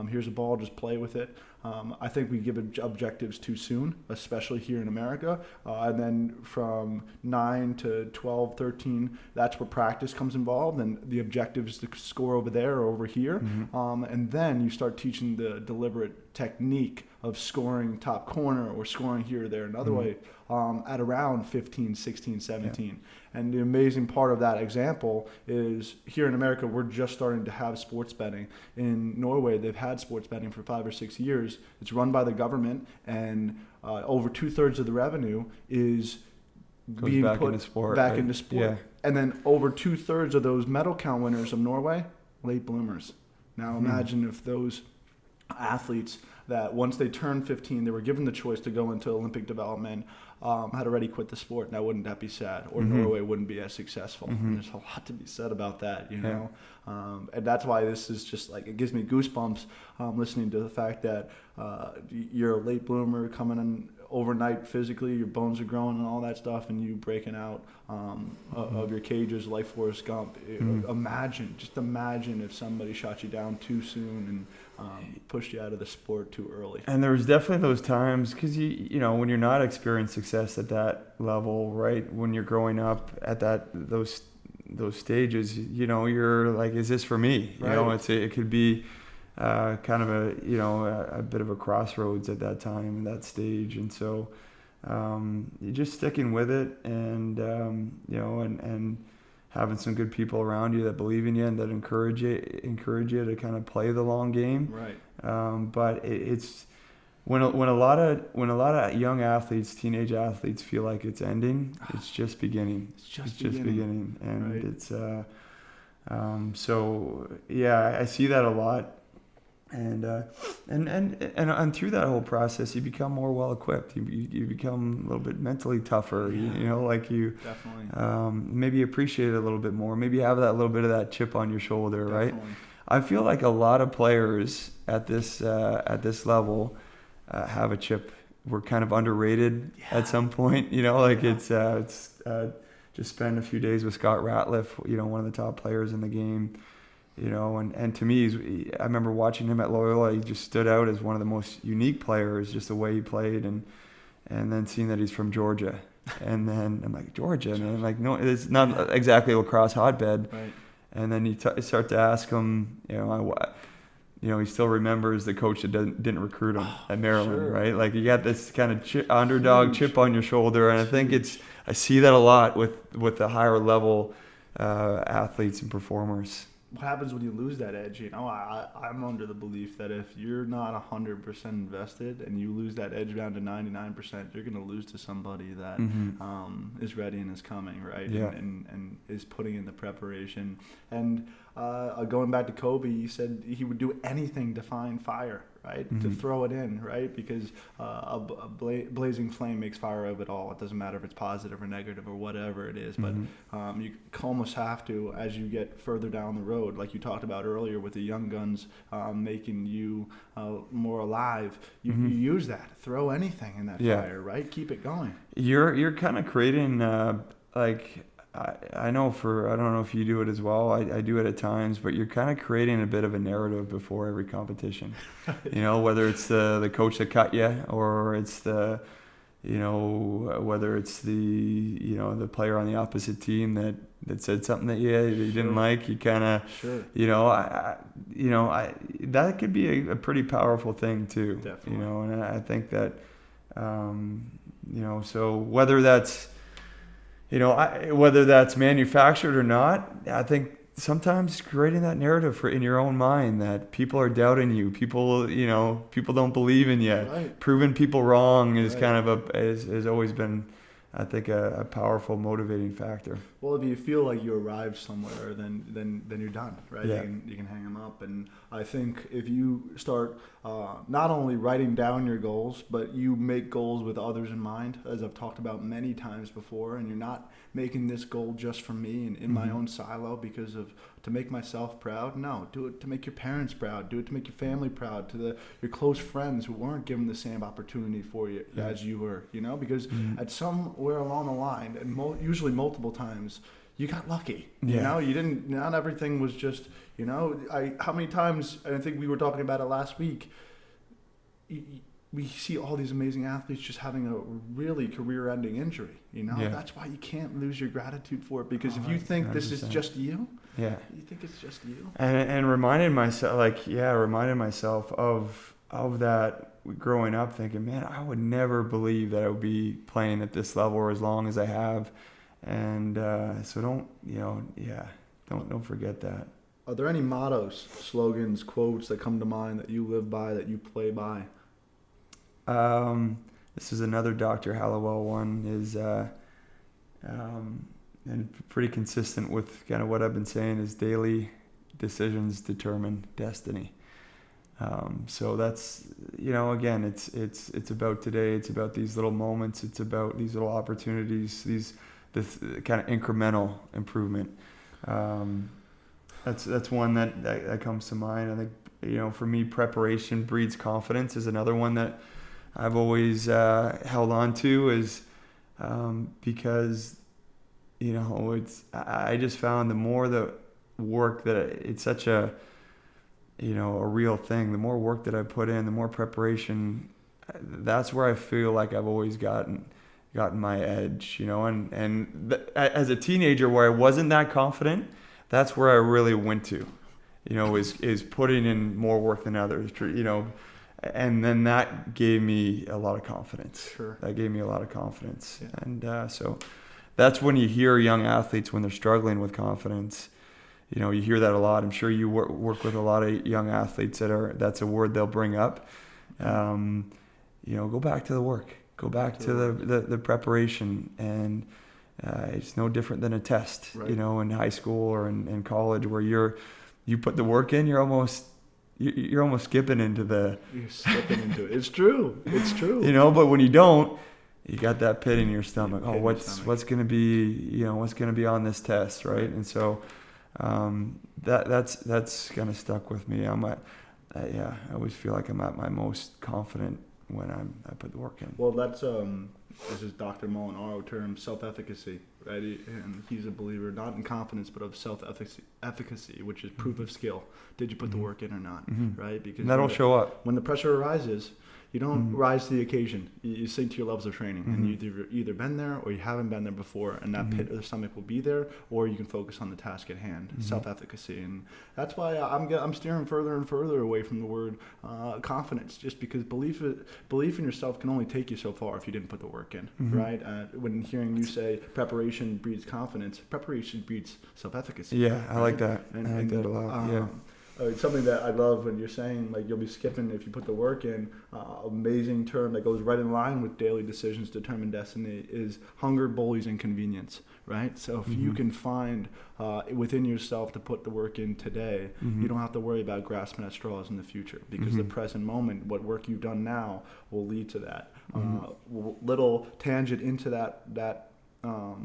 A: Here's a ball, just play with it. I think we give objectives too soon, especially here in America. And then from 9 to 12, 13, that's where practice comes involved. And the objective is to score over there or over here. And then you start teaching the deliberate technique of scoring top corner or scoring here or there another way at around 15, 16, 17. Yeah. And the amazing part of that example is here in America, we're just starting to have sports betting. In Norway, they've had sports betting for 5 or 6 years. It's run by the government, and over 2/3 of the revenue is being
B: back
A: put
B: into sport,
A: back
B: right?
A: into sport.
B: Yeah.
A: And then over 2/3 of those medal count winners of Norway, late bloomers. Now imagine if those athletes that once they turned 15, they were given the choice to go into Olympic development, had already quit the sport. Now, wouldn't that be sad? Or Norway wouldn't be as successful. And there's a lot to be said about that, you know? And that's why this is just like, it gives me goosebumps listening to the fact that you're a late bloomer coming in overnight physically, your bones are growing and all that stuff, and you breaking out of your cages like Forrest Gump. Imagine if somebody shot you down too soon and pushed you out of the sport too early.
B: And there was definitely those times, because you know, when you're not experiencing success at that level, right, when you're growing up at those stages, you know, you're like, is this for me? You know, it could be kind of a bit of a crossroads at that time, that stage. And so you're just sticking with it, and you know, and having some good people around you that believe in you and that encourage you to kind of play the long game.
A: Right.
B: But it's when a lot of young athletes, teenage athletes, feel like it's ending, it's just beginning. It's just beginning, and right. It's so yeah, I see that a lot. And through that whole process, you become more well equipped. You become a little bit mentally tougher.
A: Yeah.
B: You know, like you
A: definitely
B: maybe appreciate it a little bit more. Maybe have that little bit of that chip on your shoulder,
A: definitely.
B: Right? I feel like a lot of players at this level have a chip. We're kind of underrated at some point. You know, like it's just spend a few days with Scott Ratliff. You know, one of the top players in the game. You know, and to me, I remember watching him at Loyola. He just stood out as one of the most unique players, just the way he played, and then seeing that he's from Georgia, and then I'm like, Georgia, man, like no, it's not exactly a lacrosse hotbed.
A: Right.
B: And then you start to ask him, you know, he still remembers the coach that didn't recruit him at Maryland,
A: sure.
B: Right? Like you got this kind of underdog chip on your shoulder, and I think I see that a lot with the higher level athletes and performers.
A: What happens when you lose that edge? You know, I'm under the belief that if you're not 100% invested and you lose that edge down to 99%, you're going to lose to somebody that is ready and is coming, right?
B: Yeah.
A: And is putting in the preparation. And going back to Kobe, he said he would do anything to find fire, right? To throw it in, right? Because a blazing flame makes fire of it all. It doesn't matter if it's positive or negative or whatever it is. But you almost have to, as you get further down the road, like you talked about earlier with the young guns making you more alive, you use that. Throw anything in that fire, right? Keep it going. You're
B: kind of creating like... I know I don't know if you do it as well. I do it at times, but you're kind of creating a bit of a narrative before every competition. You know, whether it's the coach that cut you, or it's whether it's the player on the opposite team that said something that you didn't like. You kind of, that could be a pretty powerful thing too.
A: Definitely.
B: You know, and I think that, so whether that's, whether that's manufactured or not, I think sometimes creating that narrative in your own mind that people are doubting you, people don't believe in you,
A: right.
B: Proving people wrong is kind of has always been I think, a powerful motivating factor.
A: Well, if you feel like you arrived somewhere, then you're done, right?
B: Yeah.
A: You can hang them up. And I think if you start not only writing down your goals, but you make goals with others in mind, as I've talked about many times before, and you're not making this goal just for me and in my own silo because of to make myself proud. No, do it to make your parents proud. Do it to make your family proud, to your close friends who weren't given the same opportunity for you as you were, because at somewhere along the line, and usually multiple times, you got lucky. You didn't. Not everything was just. How many times? And I think we were talking about it last week. We see all these amazing athletes just having a really career-ending injury. That's why you can't lose your gratitude for it, because if you think 100%. This is just you, you think it's just you.
B: And reminded myself of that growing up, thinking, man, I would never believe that I would be playing at this level or as long as I have. And so don't forget that.
A: Are there any mottos, slogans, quotes that come to mind that you live by, that you play by?
B: This is another Dr. Hallowell one, is and pretty consistent with kind of what I've been saying, is daily decisions determine destiny. So that's, again, it's about today. It's about these little moments. It's about these little opportunities, this kind of incremental improvement. That's one that comes to mind. I think, for me, preparation breeds confidence is another one that I've always held on to, is because, I just found the more the work that it's such a real thing, the more work that I put in, the more preparation, that's where I feel like I've always gotten my edge, as a teenager where I wasn't that confident, that's where I really went to, is putting in more work than others, and then that gave me a lot of confidence.
A: Sure.
B: That gave me a lot of confidence. Yeah. And so that's when you hear young athletes, when they're struggling with confidence, you hear that a lot. I'm sure you work with a lot of young athletes that's a word they'll bring up. Go back to the work. Go back to the preparation. And it's no different than a test,
A: right.
B: In high school or in college, where you put the work in, you're almost skipping into the...
A: You're slipping into it. It's true.
B: But when you don't, you got that pit in your stomach. What's going to be, what's going to be on this test, right? And so that's kind of stuck with me. I always feel like I'm at my most confident when I put the work in.
A: Well, that's this is Dr. Molinaro term, self-efficacy, right? And he's a believer not in confidence, but of self-efficacy, which is proof of skill. Did you put the work in or not, right? Because
B: and that'll show up.
A: When the pressure arises, you don't rise to the occasion. You sink to your levels of training, and you've either been there or you haven't been there before, and that pit of the stomach will be there, or you can focus on the task at hand, self-efficacy. And that's why I'm steering further and further away from the word confidence, just because belief in yourself can only take you so far if you didn't put the work in, right? When hearing you say preparation breeds confidence, preparation breeds self-efficacy.
B: Yeah, I like that.
A: I
B: like that a lot,
A: It's something that I love when you're saying, like, you'll be skipping if you put the work in. Amazing term that goes right in line with daily decisions determine destiny is hunger bullies inconvenience, right? So if you can find within yourself to put the work in today, you don't have to worry about grasping at straws in the future, because the present moment, what work you've done now will lead to that. Little tangent into that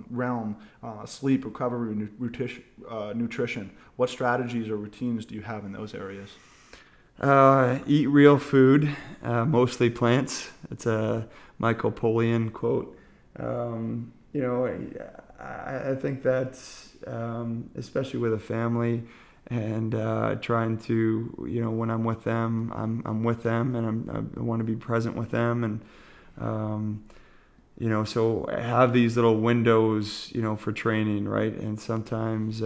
A: realm, sleep, recovery, nutrition. What strategies or routines do you have in those areas?
B: Eat real food, mostly plants. It's a Michael Pollan quote. I think that's especially with a family, and trying to, when I'm with them, I'm with them, and I want to be present with them, and so I have these little windows, for training, right? And sometimes,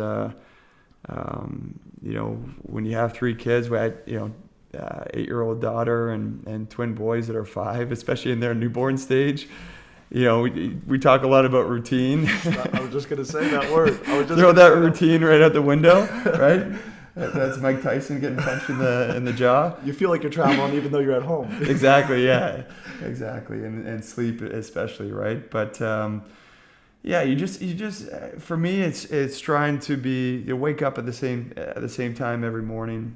B: when you have 3 kids, 8-year-old daughter and twin boys that are 5, especially in their newborn stage, we talk a lot about routine.
A: I was just going to say that word.
B: Throw that routine right out the window, right? That's Mike Tyson getting punched in the jaw.
A: You feel like you're traveling even though you're at home.
B: Exactly, yeah, exactly, and sleep especially, right? But yeah, you just for me, it's trying to wake up at the same time every morning,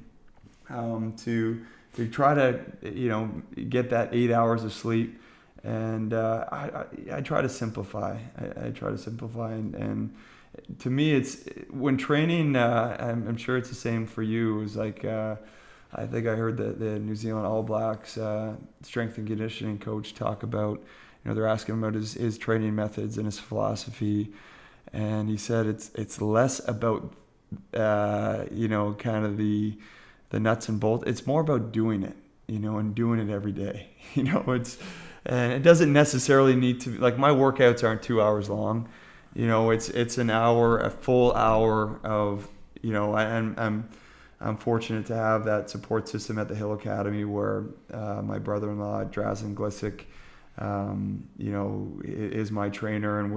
B: to try to get that 8 hours of sleep, and I try to simplify. I try to simplify, and to me, it's when training. I'm sure it's the same for you. It was like I think I heard the New Zealand All Blacks strength and conditioning coach talk about. They're asking him about his training methods and his philosophy, and he said it's less about kind of the nuts and bolts. It's more about doing it, and doing it every day. And it doesn't necessarily need to be like my workouts aren't 2 hours long. It's an hour, a full hour of I'm fortunate to have that support system at the Hill Academy where my brother-in-law Drazen Glicic is my trainer, and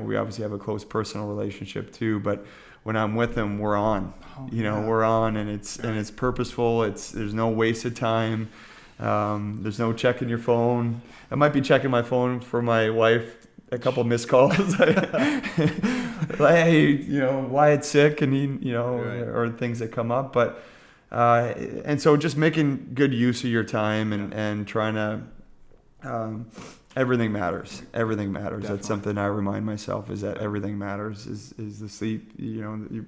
B: we obviously have a close personal relationship too, but when I'm with him, we're on. We're on, and it's purposeful. There's no wasted time. There's no checking your phone. I might be checking my phone for my wife, a couple missed calls. Hey, Wyatt's sick, and he, or things that come up. But and so just making good use of your time and trying to. Everything matters. Everything matters. Definitely. That's something I remind myself, is that everything matters. Is the sleep, your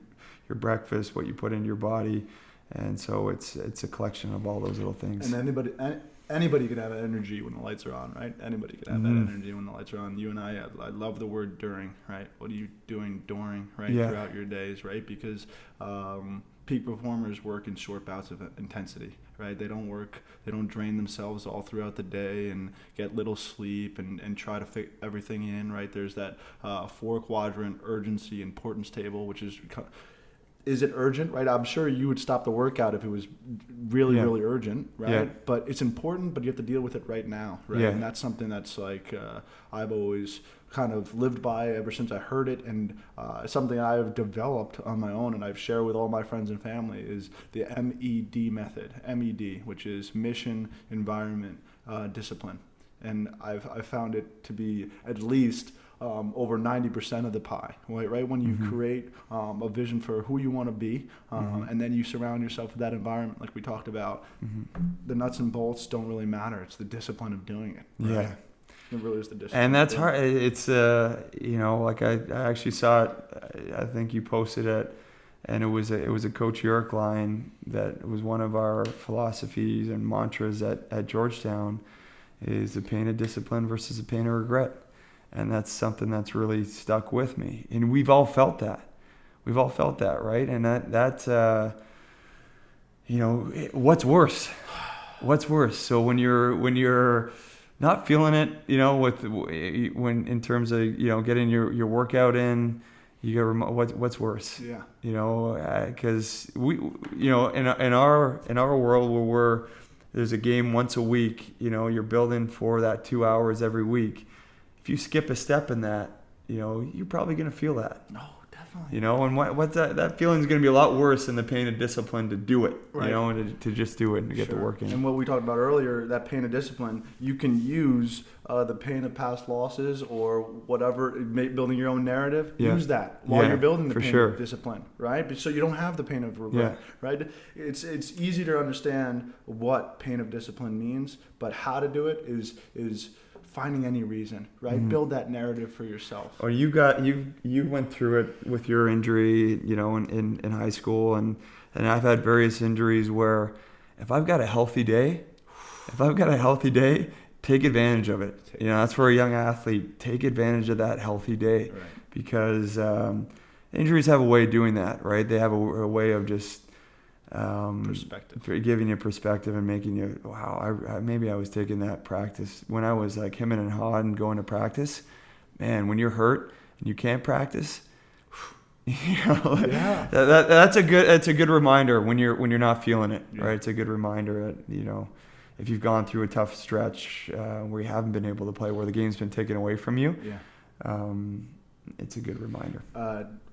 B: breakfast, what you put into your body, and so it's a collection of all those little things.
A: And anybody could have energy when the lights are on, right? Anybody could have that energy when the lights are on. You and I love the word during, right? What are you doing during, right? Yeah. Throughout your days, right? Because peak performers work in short bouts of intensity, right? They don't drain themselves all throughout the day and get little sleep and try to fit everything in, right? There's that 4-quadrant urgency importance table, which is it urgent, right? I'm sure you would stop the workout if it was really, really urgent, right? Yeah. But it's important, but you have to deal with it right now, right? Yeah. And that's something that's like I've always kind of lived by ever since I heard it, and it's something I've developed on my own, and I've shared with all my friends and family, is the MED method, MED, which is mission, environment, discipline. And I've found it to be at least over 90% of the pie, right? When you create a vision for who you want to be, and then you surround yourself with that environment, like we talked about, the nuts and bolts don't really matter. It's the discipline of doing it. Right? Yeah. It really is the discipline.
B: And that's hard. It's, like I actually saw it, I think you posted it, and it was a Coach York line that was one of our philosophies and mantras at Georgetown, is the pain of discipline versus the pain of regret. And that's something that's really stuck with me. And we've all felt that. Right? And that's what's worse? What's worse? So when you're not feeling it, when in terms of, getting your workout in, you got what's worse? Yeah. Because we, in our world where there's a game once a week, you're building for that 2 hours every week. If you skip a step in that, you're probably going to feel that.
A: No, definitely.
B: And what's that feeling is going to be a lot worse than the pain of discipline to do it, right. And to just do it and to get the work in.
A: And what we talked about earlier, that pain of discipline, you can use the pain of past losses or whatever, building your own narrative, use that while you're building the pain of discipline, right? So you don't have the pain of regret, right? It's easy to understand what pain of discipline means, but how to do it is finding any reason, right? Build that narrative for yourself.
B: Or you went through it with your injury, in high school, and I've had various injuries where if I've got a healthy day, take advantage of it. That's for a young athlete. Take advantage of that healthy day, right. Because injuries have a way of doing that, right? They have a way of just giving you perspective and making you, wow, maybe I was taking that practice when I was like hemming and hawing going to practice. Man, when you're hurt and you can't practice, that's a good reminder when you're not feeling it, right? It's a good reminder that, if you've gone through a tough stretch where you haven't been able to play, where the game's been taken away from you, it's a good reminder.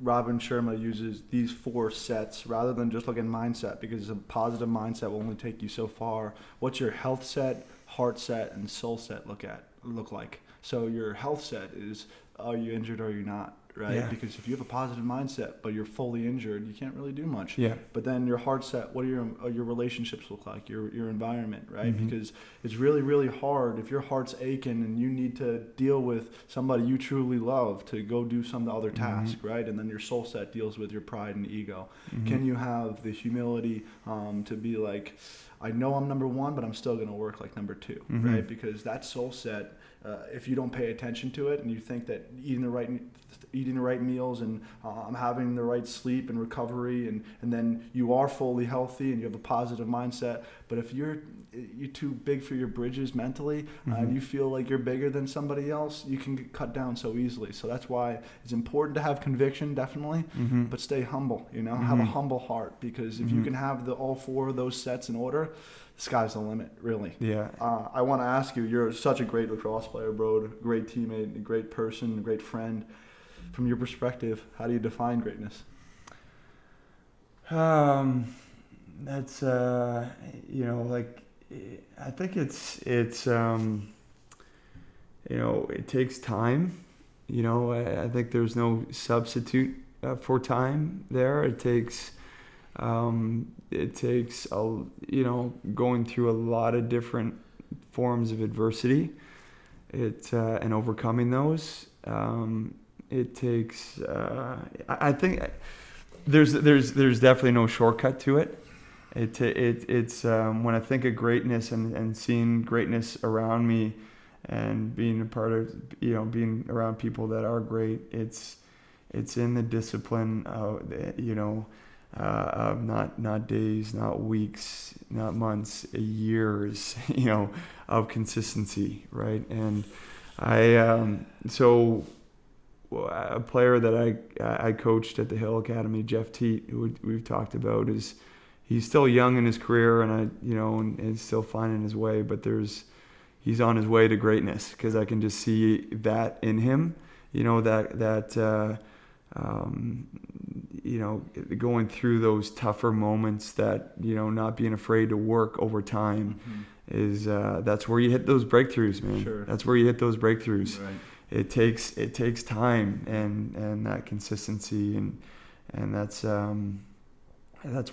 A: Robin Sharma uses these 4 sets rather than just looking mindset, because a positive mindset will only take you so far. What's your health set, heart set, and soul set look like? So your health set is, are you injured or are you not? Right?
B: Yeah.
A: Because if you have a positive mindset but you're fully injured, you can't really do much.
B: Yeah.
A: But then your heart set, what do your relationships look like? Your environment, right?
B: Mm-hmm.
A: Because it's really, really hard if your heart's aching and you need to deal with somebody you truly love to go do some other task,
B: Mm-hmm.
A: right? And then your soul set deals with your pride and ego.
B: Mm-hmm.
A: Can you have the humility to be like, I know I'm number 1, but I'm still going to work like number 2,
B: Mm-hmm.
A: right? Because that soul set, if you don't pay attention to it and you think that eating the right meals and having the right sleep and recovery and then you are fully healthy and you have a positive mindset, but if you're too big for your bridges mentally and you feel like you're bigger than somebody else, you can get cut down so easily. So that's why it's important to have conviction, definitely, but stay humble, have a humble heart, because if you can have all 4 of those sets in order, the sky's the limit, really.
B: Yeah.
A: I want to ask you, you're such a great lacrosse player, Brode, great teammate, a great person, a great friend. From your perspective, how do you define greatness?
B: That's I think it's it takes time. I think there's no substitute for time there. It takes going through a lot of different forms of adversity, and overcoming those. It takes. I think there's definitely no shortcut to it. It's when I think of greatness and seeing greatness around me, and being a part of being around people that are great. It's in the discipline of not days, not weeks, not months, years, of consistency, right? And so a player that I coached at the Hill Academy, Jeff Teat, who we've talked about, he's still young in his career, and is still finding his way, but he's on his way to greatness, because I can just see that in him, going through those tougher moments, that not being afraid to work over time is that's where you hit those breakthroughs, man. Sure. That's where you hit those breakthroughs. Right. It takes time and that consistency, and that's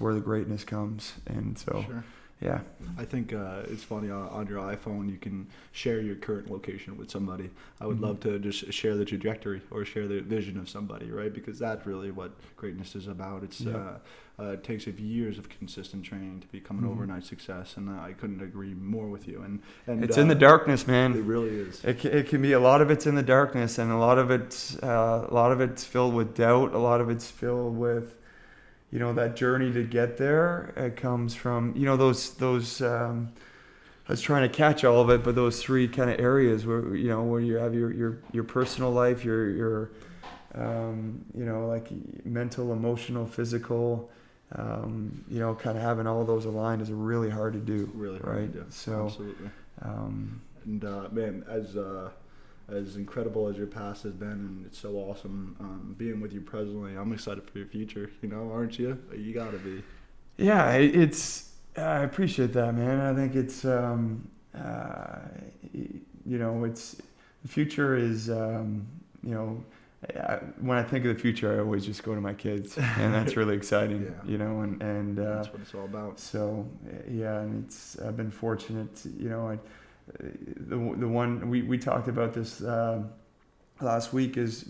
B: where the greatness comes. And so
A: sure.
B: Yeah.
A: I think it's funny, on your iPhone you can share your current location with somebody. I would love to just share the trajectory or share the vision of somebody, right? Because that's really what greatness is about. It takes years of consistent training to become an overnight success, and I couldn't agree more with you. And
B: it's in the darkness, man.
A: It really is.
B: It can be, a lot of it's in the darkness, and a lot of it's filled with doubt. A lot of it's filled with that journey to get there. It comes from those I was trying to catch all of it, but those 3 kind of areas where where you have your personal life, your like mental, emotional, physical, kind of having all those aligned is really hard to do. Really hard, right? To do. So absolutely.
A: Man, as incredible as your past has been, and it's so awesome being with you presently, I'm excited for your future, aren't you? You gotta be. Yeah,
B: I appreciate that, man. I think it's it's, the future is when I think of the future, I always just go to my kids, and that's really exciting.
A: Yeah.
B: And
A: that's what it's all about.
B: So and I've been fortunate, the one we talked about this last week is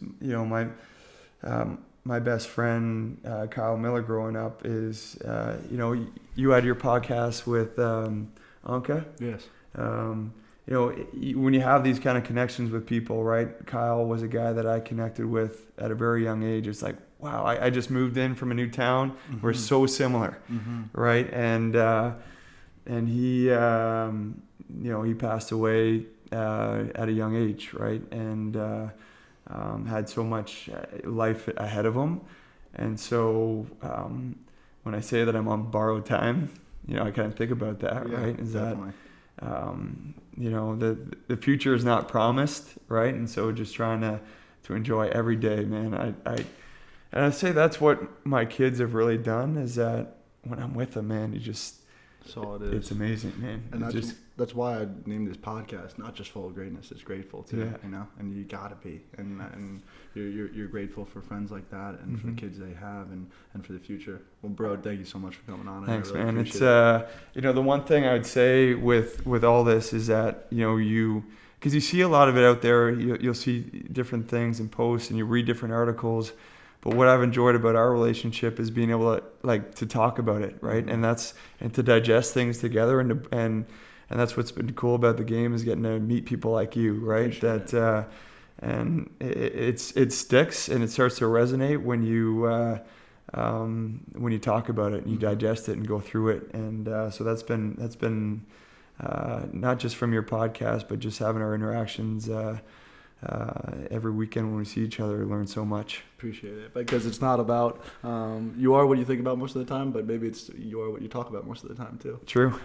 B: my best friend Kyle Miller growing up is you had your podcast with Anka.
A: Yes.
B: When you have these kind of connections with people, right? Kyle was a guy that I connected with at a very young age. It's like, wow, I just moved in from a new town. We're so similar, right? And he he passed away at a young age, right? And had so much life ahead of him. And so when I say that I'm on borrowed time, I kind of think about that, right? Is definitely. That the future is not promised, right? And so just trying to enjoy every day, man. And I'd say that's what my kids have really done, is that when I'm with them, man,
A: that's all it is.
B: It's amazing, man.
A: And that's why I named this podcast not just Full of Greatness. It's grateful too,
B: Yeah.
A: you know. And you gotta be, and you're grateful for friends like that, and for the kids they have, and for the future. Well, bro, thank you so much for coming on.
B: Thanks,
A: I really
B: man.
A: appreciate
B: It's the one thing I would say with all this is that because you see a lot of it out there, you'll see different things in posts and you read different articles. But what I've enjoyed about our relationship is being able to talk about it, right?
A: Mm-hmm.
B: And to digest things together, and that's what's been cool about the game, is getting to meet people like you, right? And it sticks and it starts to resonate when you talk about it and you digest it and go through it. And so that's been not just from your podcast, but just having our interactions every weekend when we see each other, learn so much.
A: Appreciate it, because it's not about you are what you think about most of the time, but maybe you are what you talk about most of the time too.
B: True.